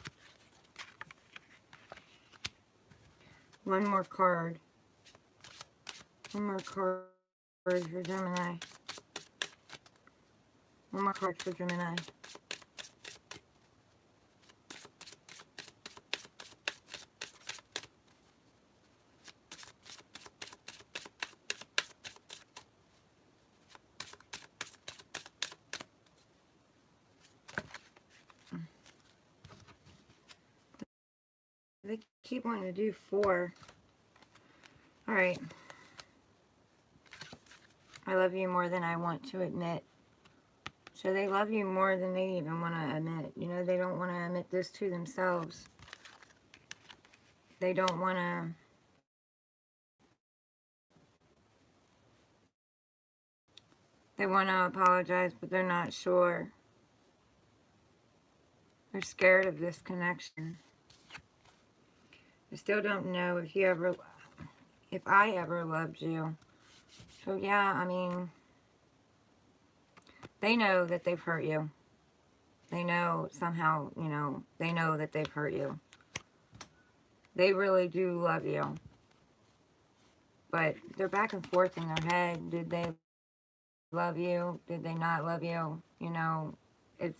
One more card. One more card for Gemini. One more card for Gemini. keep wanting to do 4. Alright. I love you more than I want to admit. So they love you more than they even want to admit. You know, they don't want to admit this to themselves. They don't want to... They want to apologize, but they're not sure. They're scared of this connection. I still don't know if I ever loved you. So yeah, I mean, they know that they've hurt you. They know somehow, you know, they know that they've hurt you. They really do love you. But they're back and forth in their head. Did they love you? Did they not love you? You know, and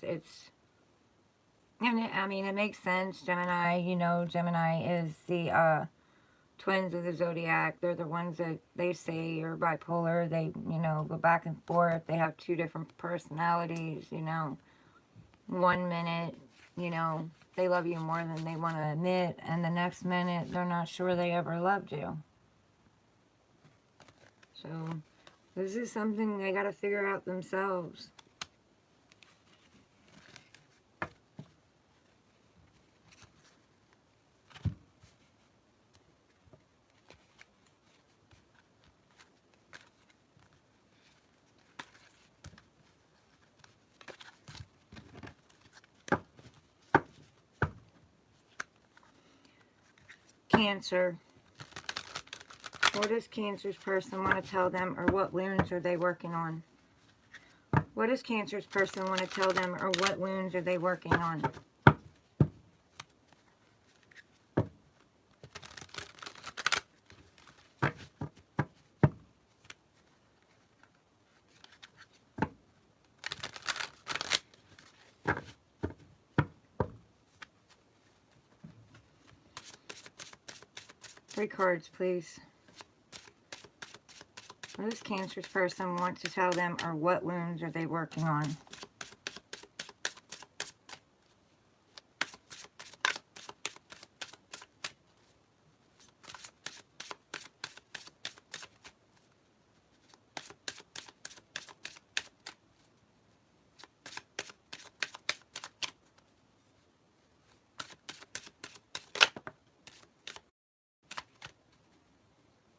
I mean, it makes sense. Gemini, you know, Gemini is the twins of the zodiac. They're the ones that they say are bipolar. They, you know, go back and forth. They have 2 different personalities, you know. One minute, you know, they love you more than they want to admit, and the next minute, they're not sure they ever loved you. So, this is something they got to figure out themselves. Cancer. What does Cancer's person want to tell them, or what wounds are they working on? What does Cancer's person want to tell them, or what wounds are they working on? 3 cards, please. What does Cancer's person want to tell them, or what wounds are they working on?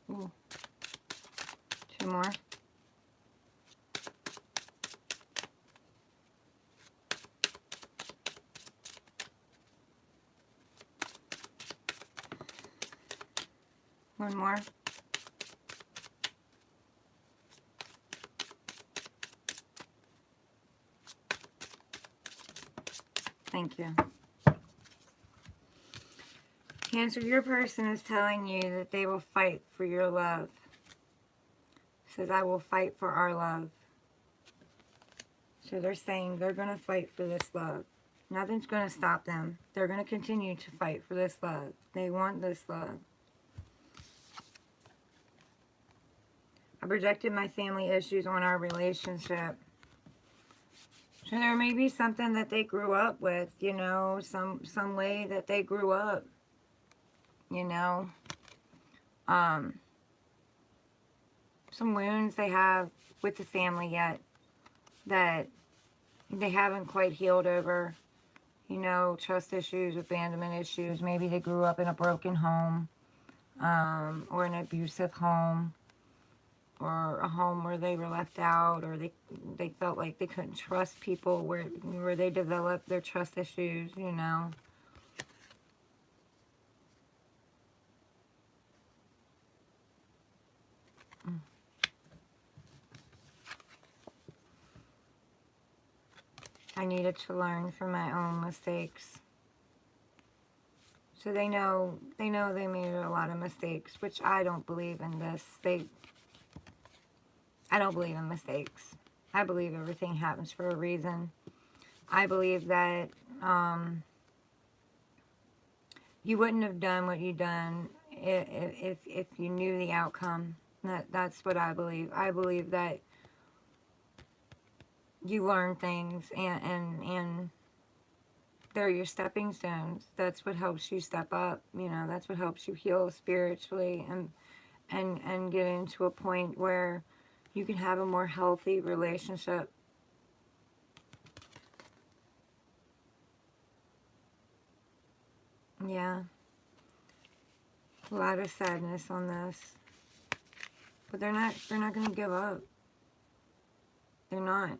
Ooh. 2 more. One more. Thank you. Cancer, your person is telling you that they will fight for your love. It says, I will fight for our love. So they're saying they're going to fight for this love. Nothing's going to stop them. They're going to continue to fight for this love. They want this love. I projected my family issues on our relationship. So there may be something that they grew up with, you know, some way that they grew up, you know. Some wounds they have with the family yet that they haven't quite healed over. You know, trust issues, abandonment issues. Maybe they grew up in a broken home, or an abusive home, or a home where they were left out, or they felt like they couldn't trust people, where they developed their trust issues, you know. I needed to learn from my own mistakes. So they know they made a lot of mistakes, which I don't believe in this. I don't believe in mistakes. I believe everything happens for a reason. I believe that you wouldn't have done what you done if you knew the outcome. That's what I believe. I believe that you learn things, and They're your stepping stones. That's what helps you step up. You know, that's what helps you heal spiritually and get into a point where you can have a more healthy relationship. Yeah. A lot of sadness on this. But they're not going to give up. They're not.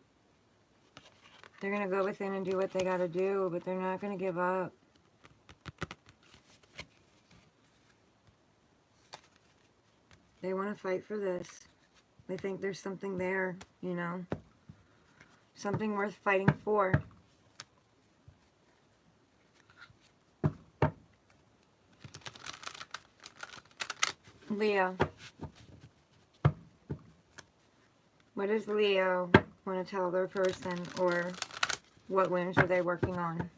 They're going to go within and do what they got to do, but they're not going to give up. They want to fight for this. They think there's something there, you know, something worth fighting for. Leo. What does Leo want to tell their person, or what wounds are they working on?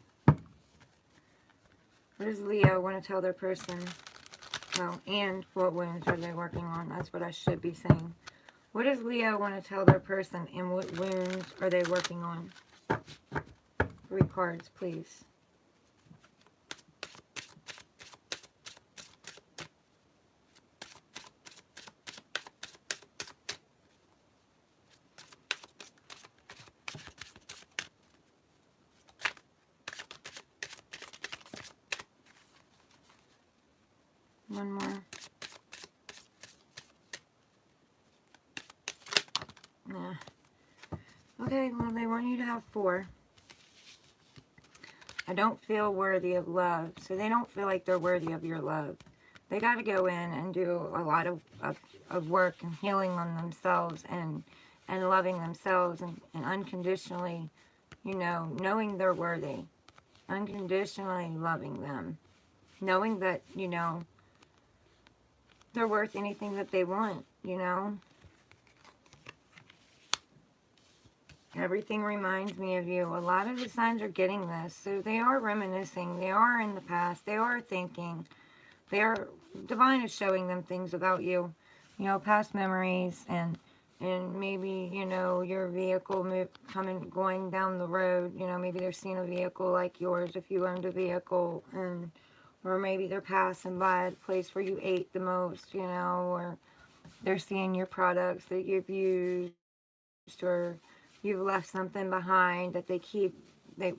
What does Leo want to tell their person? Well, and what wounds are they working on? That's what I should be saying. What does Leo want to tell their person, and what wounds are they working on? 3 cards, please. One more. Yeah. Okay, well, they want you to have 4. I don't feel worthy of love. So they don't feel like they're worthy of your love. They got to go in and do a lot of work and healing on themselves and loving themselves and unconditionally, you know, knowing they're worthy. Unconditionally loving them. Knowing that, you know, they're worth anything that they want, you know. Everything reminds me of you. A lot of the signs are getting this. So they are reminiscing. They are in the past. They are thinking. They are, divine is showing them things about you. You know, past memories and maybe, you know, your vehicle going down the road. You know, maybe they're seeing a vehicle like yours if you owned a vehicle. Or maybe they're passing by a place where you ate the most, you know, or they're seeing your products that you've used, or you've left something behind that they keep, they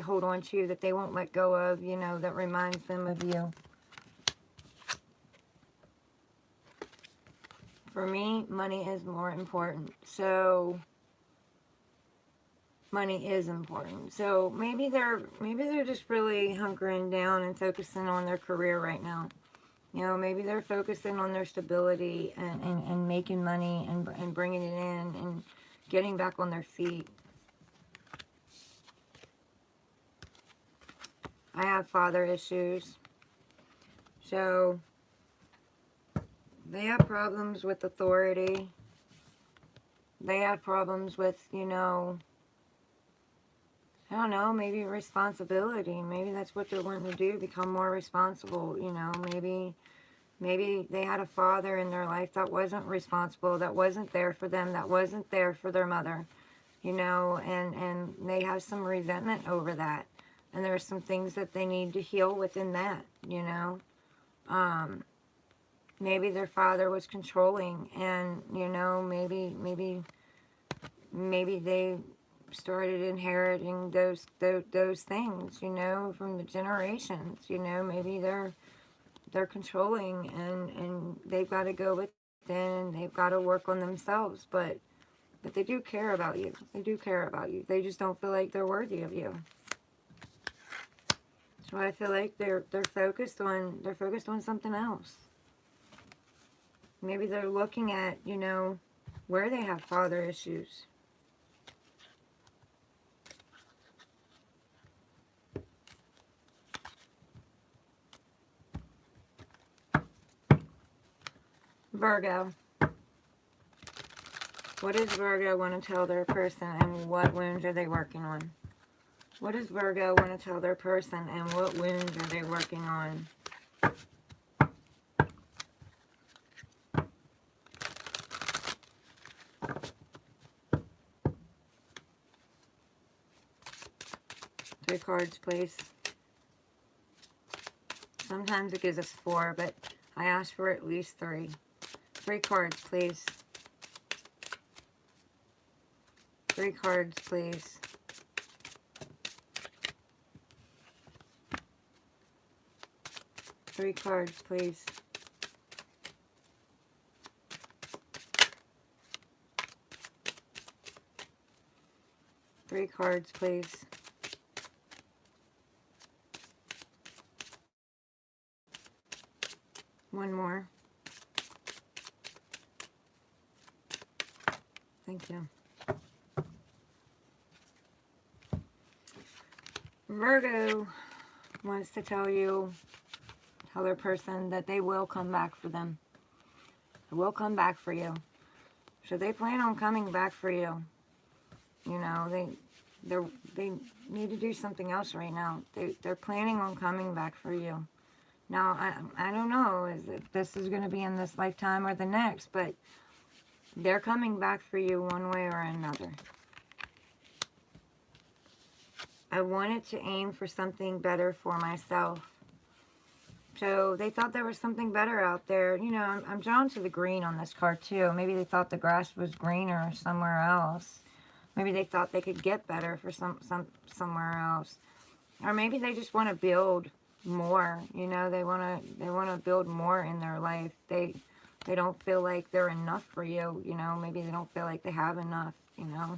hold on to, that they won't let go of, you know, that reminds them of you. For me, money is more important. So money is important. So maybe they're just really hunkering down and focusing on their career right now. You know, maybe they're focusing on their stability and making money and bringing it in and getting back on their feet. I have father issues. So they have problems with authority. They have problems with, you know, I don't know, maybe responsibility. Maybe that's what they're wanting to do, become more responsible, you know. Maybe they had a father in their life that wasn't responsible, that wasn't there for them, that wasn't there for their mother, you know, and they have some resentment over that. And there's some things that they need to heal within that, you know. Maybe their father was controlling, and, you know, maybe they started inheriting those things, you know, from the generations. You know, maybe they're controlling, and they've got to go within, and they've got to work on themselves, but they do care about you. They do care about you. They just don't feel like they're worthy of you. So I feel like they're focused on something else. Maybe they're looking at, you know, where they have father issues. Virgo. What does Virgo want to tell their person, and what wounds are they working on? What does Virgo want to tell their person, and what wounds are they working on? 3 cards, please. Sometimes it gives us 4, but I asked for at least 3. 3 cards, please. 3 cards, please. Three cards, please. Three cards, please. One more. Thank you. Virgo wants to tell their person that they will come back for them. They will come back for you. So they plan on coming back for you. You know, they need to do something else right now. They're planning on coming back for you. Now, I don't know if this is going to be in this lifetime or the next, but they're coming back for you one way or another. I wanted to aim for something better for myself. So they thought there was something better out there. You know, I'm drawn to the green on this card too. Maybe they thought the grass was greener somewhere else. Maybe they thought they could get better for somewhere else. Or maybe they just want to build more. You know, they want to build more in their life. They don't feel like they're enough for you. You know, maybe they don't feel like they have enough. You know.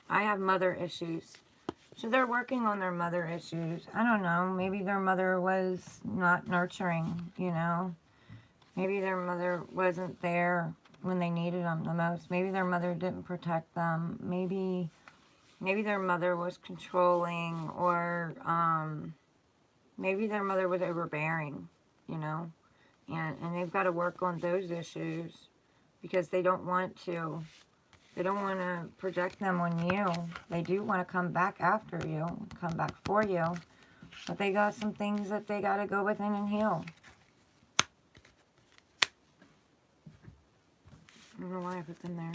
I have mother issues. So they're working on their mother issues. I don't know. Maybe their mother was not nurturing, you know. Maybe their mother wasn't there when they needed them the most. Maybe their mother didn't protect them. Maybe their mother was controlling, or maybe their mother was overbearing, you know. And they've got to work on those issues because they don't want to. They don't want to project them on you. They do want to come back after you, come back for you. But they got some things that they got to go within and heal. I don't know why I put them there.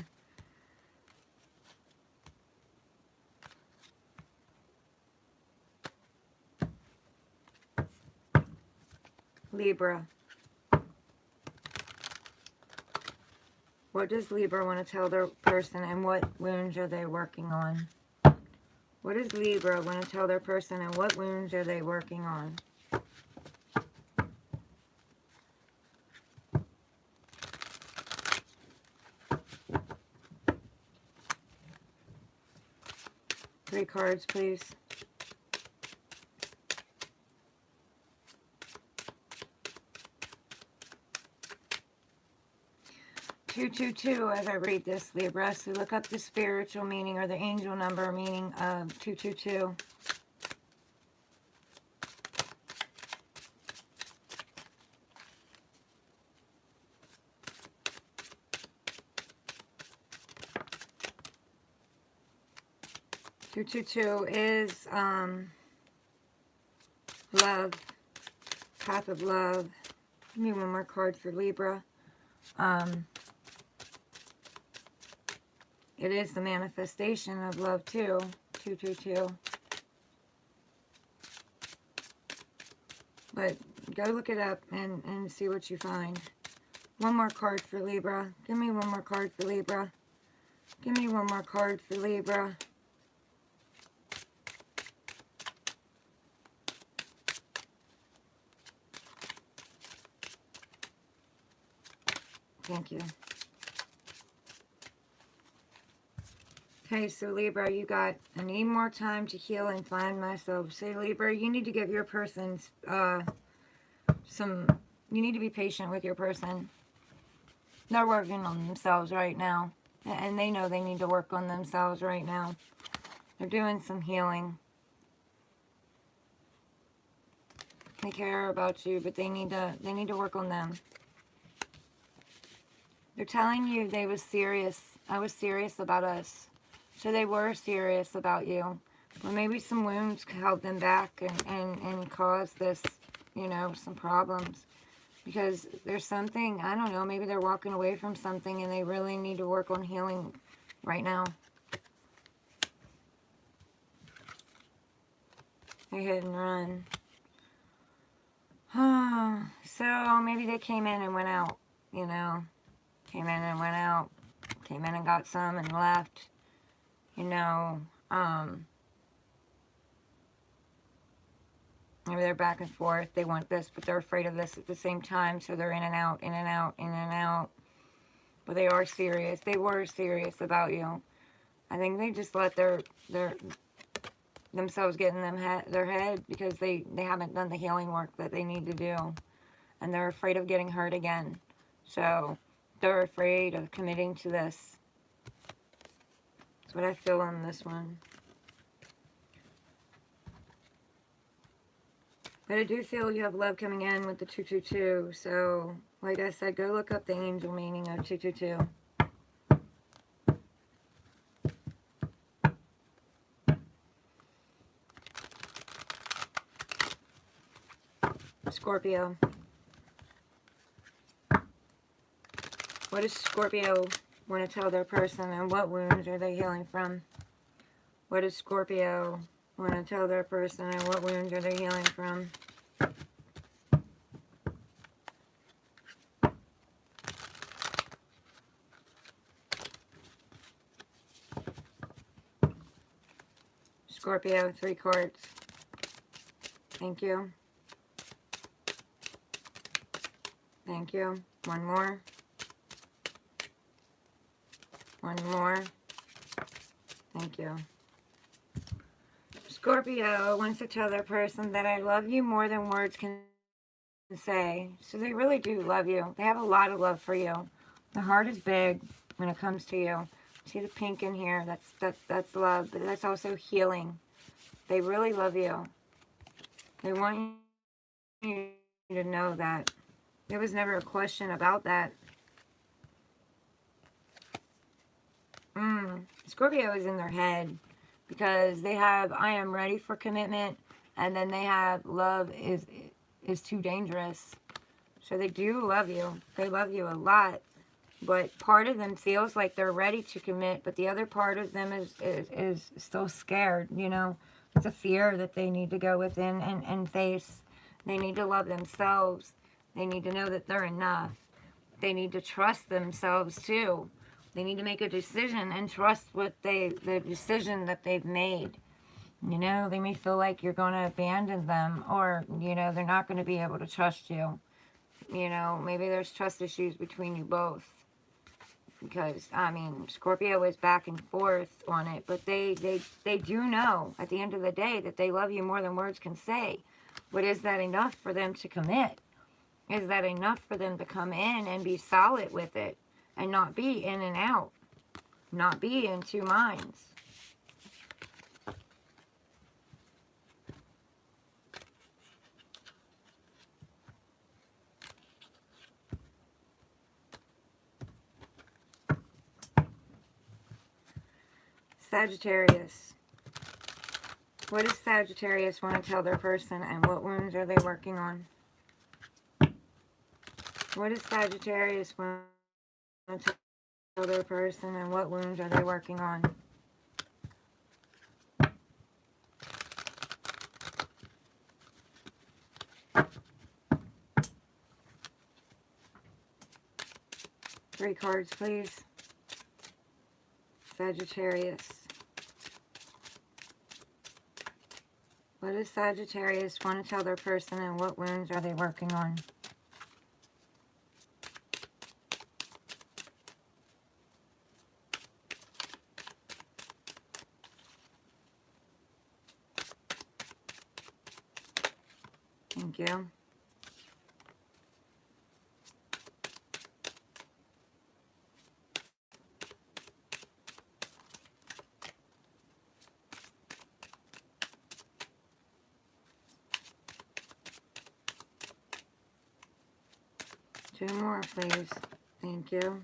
Libra. What does Libra want to tell their person, and what wounds are they working on? What does Libra want to tell their person, and what wounds are they working on? Three cards, please. Two, as I read this, Libra. So look up the spiritual meaning or the angel number meaning of 222. Is love, path of love. Give me one more card for Libra. It is the manifestation of love too, 222. But go look it up and see what you find. One more card for Libra. Give me one more card for Libra. Give me one more card for Libra. Thank you. Okay, so Libra, you got, I need more time to heal and find myself. So Libra, you need to give your person you need to be patient with your person. They're working on themselves right now. And they know they need to work on themselves right now. They're doing some healing. They care about you, but they need to work on them. They're telling you they was serious. I was serious about us. So they were serious about you. But maybe some wounds held them back and caused this, you know, some problems. Because there's something, I don't know, maybe they're walking away from something and they really need to work on healing right now. They hit and run. So maybe they came in and went out, you know. Came in and went out. Came in and got some and left. You know, maybe they're back and forth. They want this, but they're afraid of this at the same time. So they're in and out, in and out, in and out. But they are serious. They were serious about you. I think they just let themselves get in their head because they haven't done the healing work that they need to do. And they're afraid of getting hurt again. So they're afraid of committing to this. That's what I feel on this one. But I do feel you have love coming in with the 222. So, like I said, go look up the angel meaning of 222. Scorpio. What does Scorpio want to tell their person, and what wounds are they healing from? What does Scorpio want to tell their person, and what wounds are they healing from? Scorpio, 3 cards. Thank you. Thank you. One more. One more. Thank you. Scorpio wants to tell their person that I love you more than words can say. So they really do love you. They have a lot of love for you. Their heart is big when it comes to you. See the pink in here? That's love, but that's also healing. They really love you. They want you to know that. There was never a question about that. Scorpio is in their head because they have I am ready for commitment, and then they have love is too dangerous. So they do love you. They love you a lot. But part of them feels like they're ready to commit, but the other part of them is still scared, you know. It's a fear that they need to go within and face. They need to love themselves. They need to know that they're enough. They need to trust themselves too. They need to make a decision and trust the decision that they've made. You know, they may feel like you're going to abandon them, or, you know, they're not going to be able to trust you. You know, maybe there's trust issues between you both. Because, I mean, Scorpio is back and forth on it, but they do know at the end of the day that they love you more than words can say. But is that enough for them to commit? Is that enough for them to come in and be solid with it and not be in and out? Not be in two minds? Sagittarius. What does Sagittarius want to tell their person, and what wounds are they working on? What does Sagittarius want to tell their person, and what wounds are they working on? Three cards, please. Sagittarius. What does Sagittarius want to tell their person, and what wounds are they working on? Thank you. Two more, please. Thank you.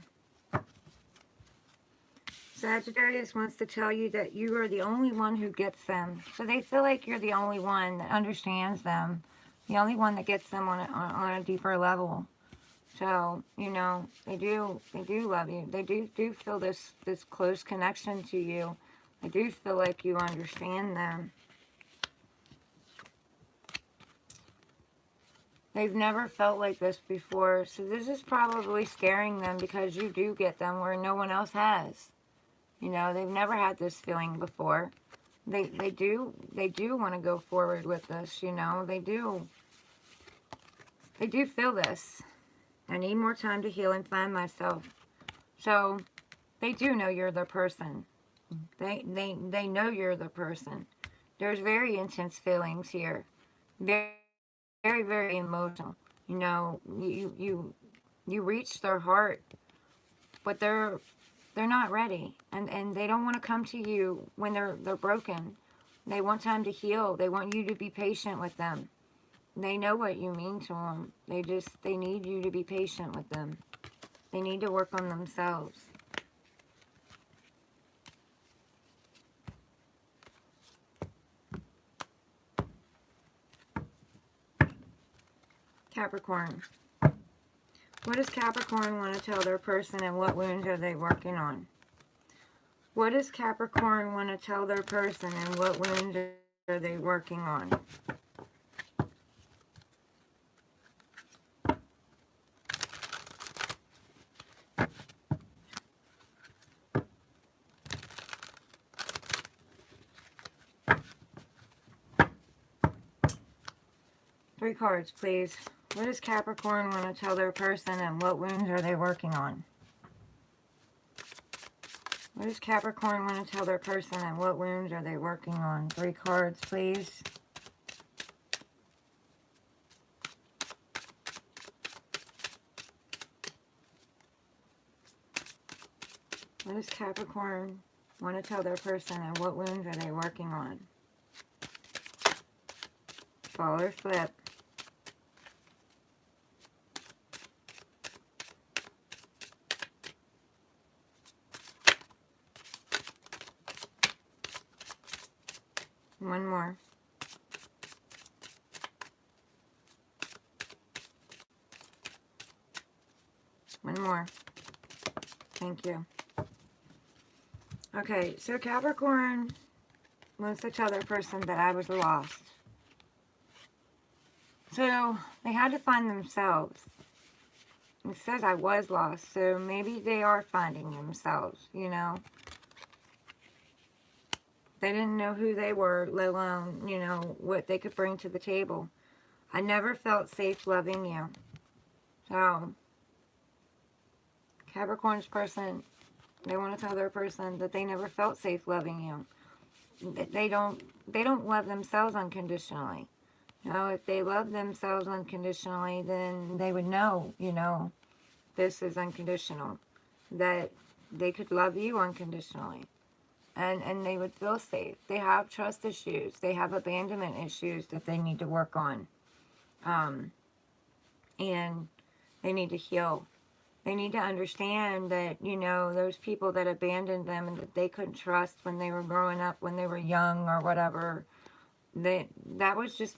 Sagittarius wants to tell you that you are the only one who gets them. So they feel like you're the only one that understands them. The only one that gets them on a deeper level. So, you know, they do love you. They do feel this close connection to you. They do feel like you understand them. They've never felt like this before, so this is probably scaring them because you do get them where no one else has. You know, they've never had this feeling before. They do want to go forward with this, you know. They do feel this. I need more time to heal and find myself. So they do know you're the person. They know you're the person. There's very intense feelings here. Very, very, very emotional. You know, you reach their heart, but they're not ready, and they don't want to come to you when they're broken. They want time to heal. They want you to be patient with them. They know what you mean to them. They need you to be patient with them. They need to work on themselves. Capricorn. What does Capricorn want to tell their person, and what wounds are they working on? What does Capricorn want to tell their person, and what wounds are they working on? Three cards, please. What does Capricorn want to tell their person, and what wounds are they working on? What does Capricorn want to tell their person, and what wounds are they working on? Three cards, please. What does Capricorn want to tell their person, and what wounds are they working on? Fall or flip. One more. One more. Thank you. Okay, so Capricorn wants to tell their person that I was lost. So they had to find themselves. It says I was lost, so maybe they are finding themselves, you know. They didn't know who they were, let alone, you know, what they could bring to the table. I never felt safe loving you. So, Capricorn's person, they want to tell their person that they never felt safe loving you. They don't love themselves unconditionally. You know, if they love themselves unconditionally, then they would know, you know, this is unconditional. That they could love you unconditionally. And they would feel safe. They have trust issues. They have abandonment issues that they need to work on. And they need to heal. They need to understand that, you know, those people that abandoned them and that they couldn't trust when they were growing up, when they were young or whatever, that was just,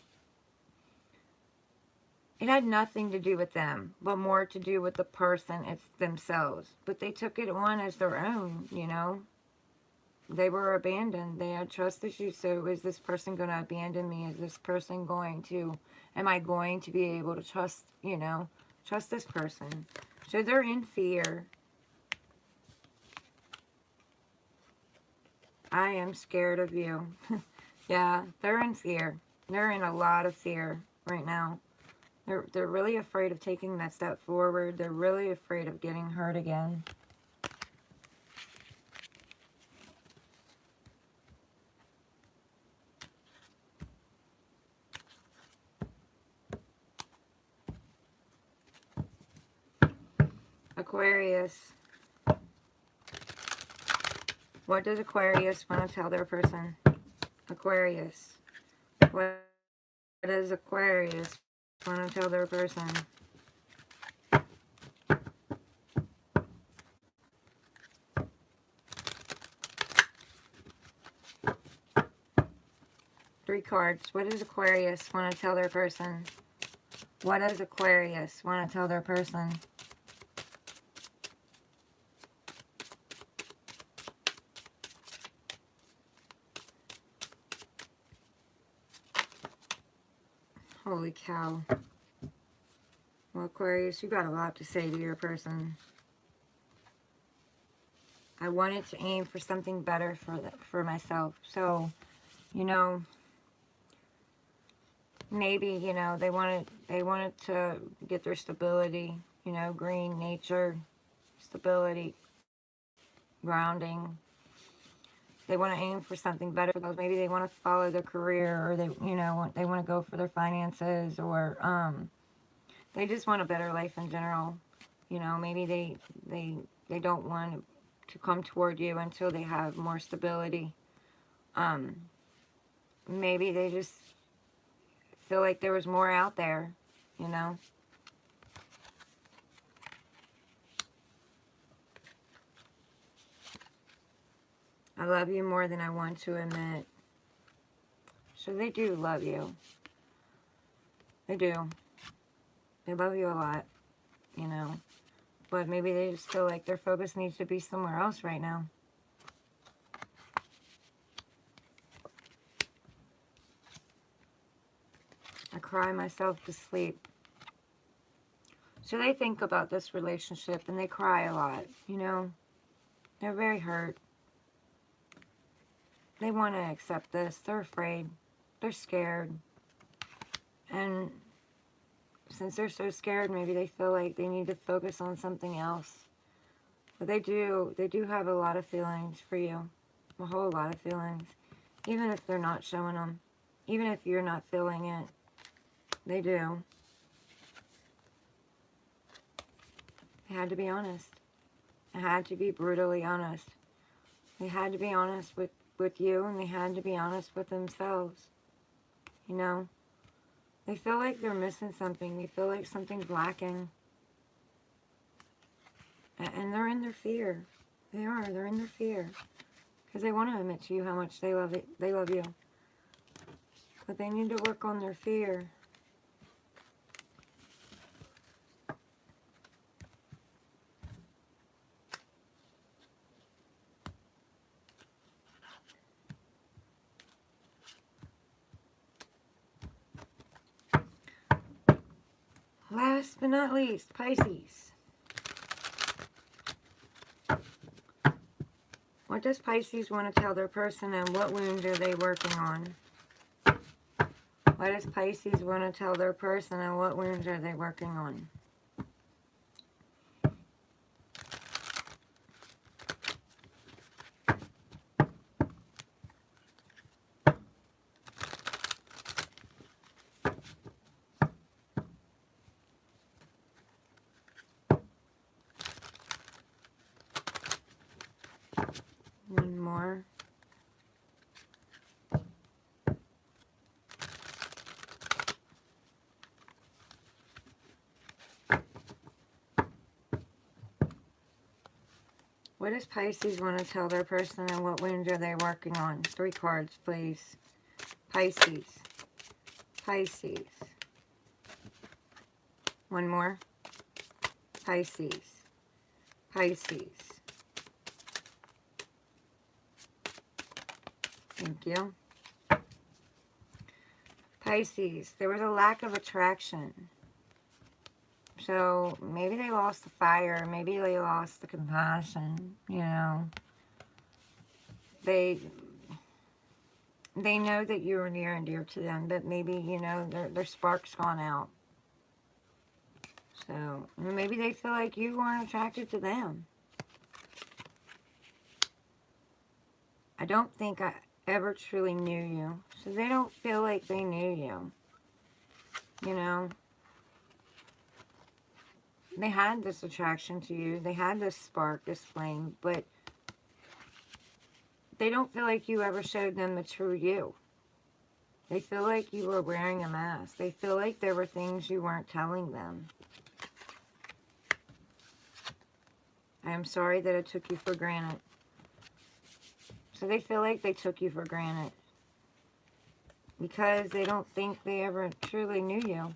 it had nothing to do with them, but more to do with the person, it's themselves. But they took it on as their own, you know. They were abandoned. They had trust issues. So is this person going to abandon me? Is this person going to, am I going to be able to trust, you know, trust this person? So they're in fear. I am scared of you. Yeah, they're in fear. They're in a lot of fear right now. They're really afraid of taking that step forward. They're really afraid of getting hurt again. Aquarius. What does Aquarius want to tell their person? Aquarius. What does Aquarius want to tell their person? Three cards. What does Aquarius want to tell their person? What does Aquarius want to tell their person? Holy cow. Well, Aquarius, you got a lot to say to your person. I wanted to aim for something better for myself. So, you know, maybe, you know, they wanted to get their stability, you know, green, nature, stability, grounding. They want to aim for something better for those. Maybe they want to follow their career, or they, you know, they want to go for their finances, or they just want a better life in general. You know, maybe they don't want to come toward you until they have more stability. Maybe they just feel like there was more out there, you know. I love you more than I want to admit. So they do love you. They do. They love you a lot, you know. But maybe they just feel like their focus needs to be somewhere else right now. I cry myself to sleep. So they think about this relationship and they cry a lot, you know. They're very hurt. They want to accept this. They're afraid. They're scared. And since they're so scared, maybe they feel like they need to focus on something else. But they do have a lot of feelings for you. A whole lot of feelings. Even if they're not showing them. Even if you're not feeling it. They do. They had to be honest. They had to be brutally honest. They had to be honest with you, and they had to be honest with themselves. You know? They feel like they're missing something. They feel like something's lacking. And they're in their fear. They are. They're in their fear. Because they want to admit to you how much they love it. They love you. But they need to work on their fear. Last but not least, Pisces. What does Pisces want to tell their person, and what wounds are they working on? What does Pisces want to tell their person, and what wounds are they working on? One more. What does Pisces want to tell their person, and what wounds are they working on? 3 cards, please. Pisces. Pisces. One more. Pisces. Pisces. Thank you. Pisces, there was a lack of attraction. So maybe they lost the fire. Maybe they lost the compassion, you know. They know that you are near and dear to them, but maybe, you know, their spark's gone out. So maybe they feel like you weren't attracted to them. I don't think I ever truly knew you. So they don't feel like they knew you. You know? They had this attraction to you. They had this spark, this flame, but they don't feel like you ever showed them the true you. They feel like you were wearing a mask. They feel like there were things you weren't telling them. I am sorry that I took you for granted. So they feel like they took you for granted. Because they don't think they ever truly knew you.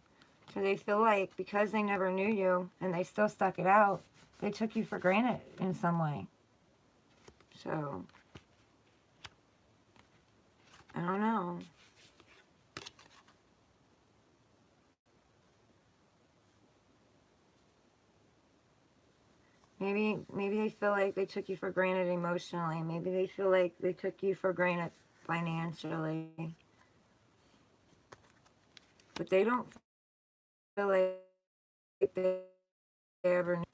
So they feel like because they never knew you and they still stuck it out, they took you for granted in some way. So, I don't know. Maybe they feel like they took you for granted emotionally. Maybe they feel like they took you for granted financially. But they don't feel like they ever knew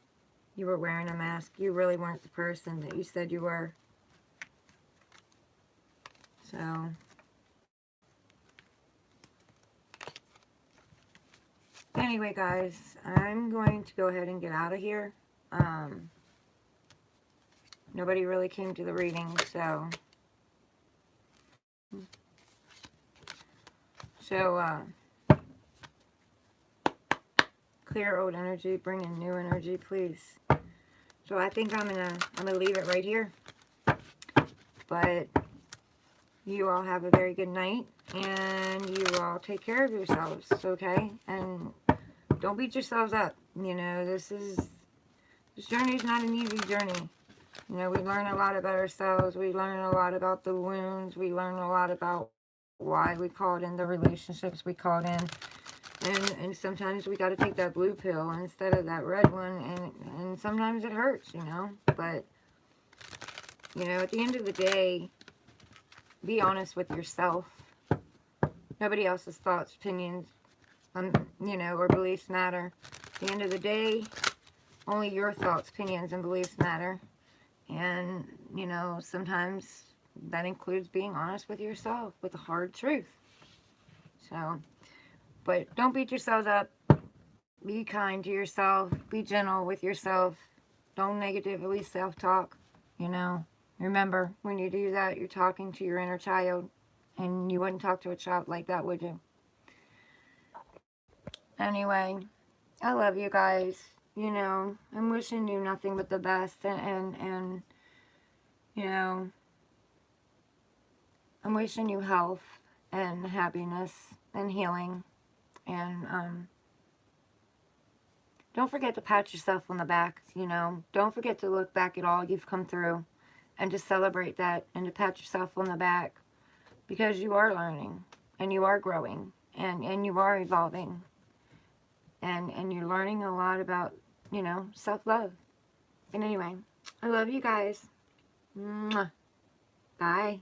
you were wearing a mask. You really weren't the person that you said you were. So, anyway, guys, I'm going to go ahead and get out of here. Nobody really came to the reading, so clear old energy, bring in new energy, please. So I think I'm gonna leave it right here. But you all have a very good night, and you all take care of yourselves, okay? And don't beat yourselves up. You know, this journey is not an easy journey. You know, we learn a lot about ourselves. We learn a lot about the wounds. We learn a lot about why we called in the relationships we called in. And sometimes we got to take that blue pill instead of that red one. And sometimes it hurts, you know. But, you know, at the end of the day, be honest with yourself. Nobody else's thoughts, opinions, you know, or beliefs matter. At the end of the day, only your thoughts, opinions, and beliefs matter. And, you know, sometimes that includes being honest with yourself, with the hard truth. So, but don't beat yourselves up. Be kind to yourself. Be gentle with yourself. Don't negatively self-talk, you know. Remember, when you do that, you're talking to your inner child. And you wouldn't talk to a child like that, would you? Anyway, I love you guys. You know, I'm wishing you nothing but the best. And you know, I'm wishing you health and happiness and healing. And don't forget to pat yourself on the back, you know. Don't forget to look back at all you've come through and to celebrate that and to pat yourself on the back, because you are learning and you are growing and you are evolving. And you're learning a lot about, you know, self-love. And anyway, I love you guys. Mwah. Bye.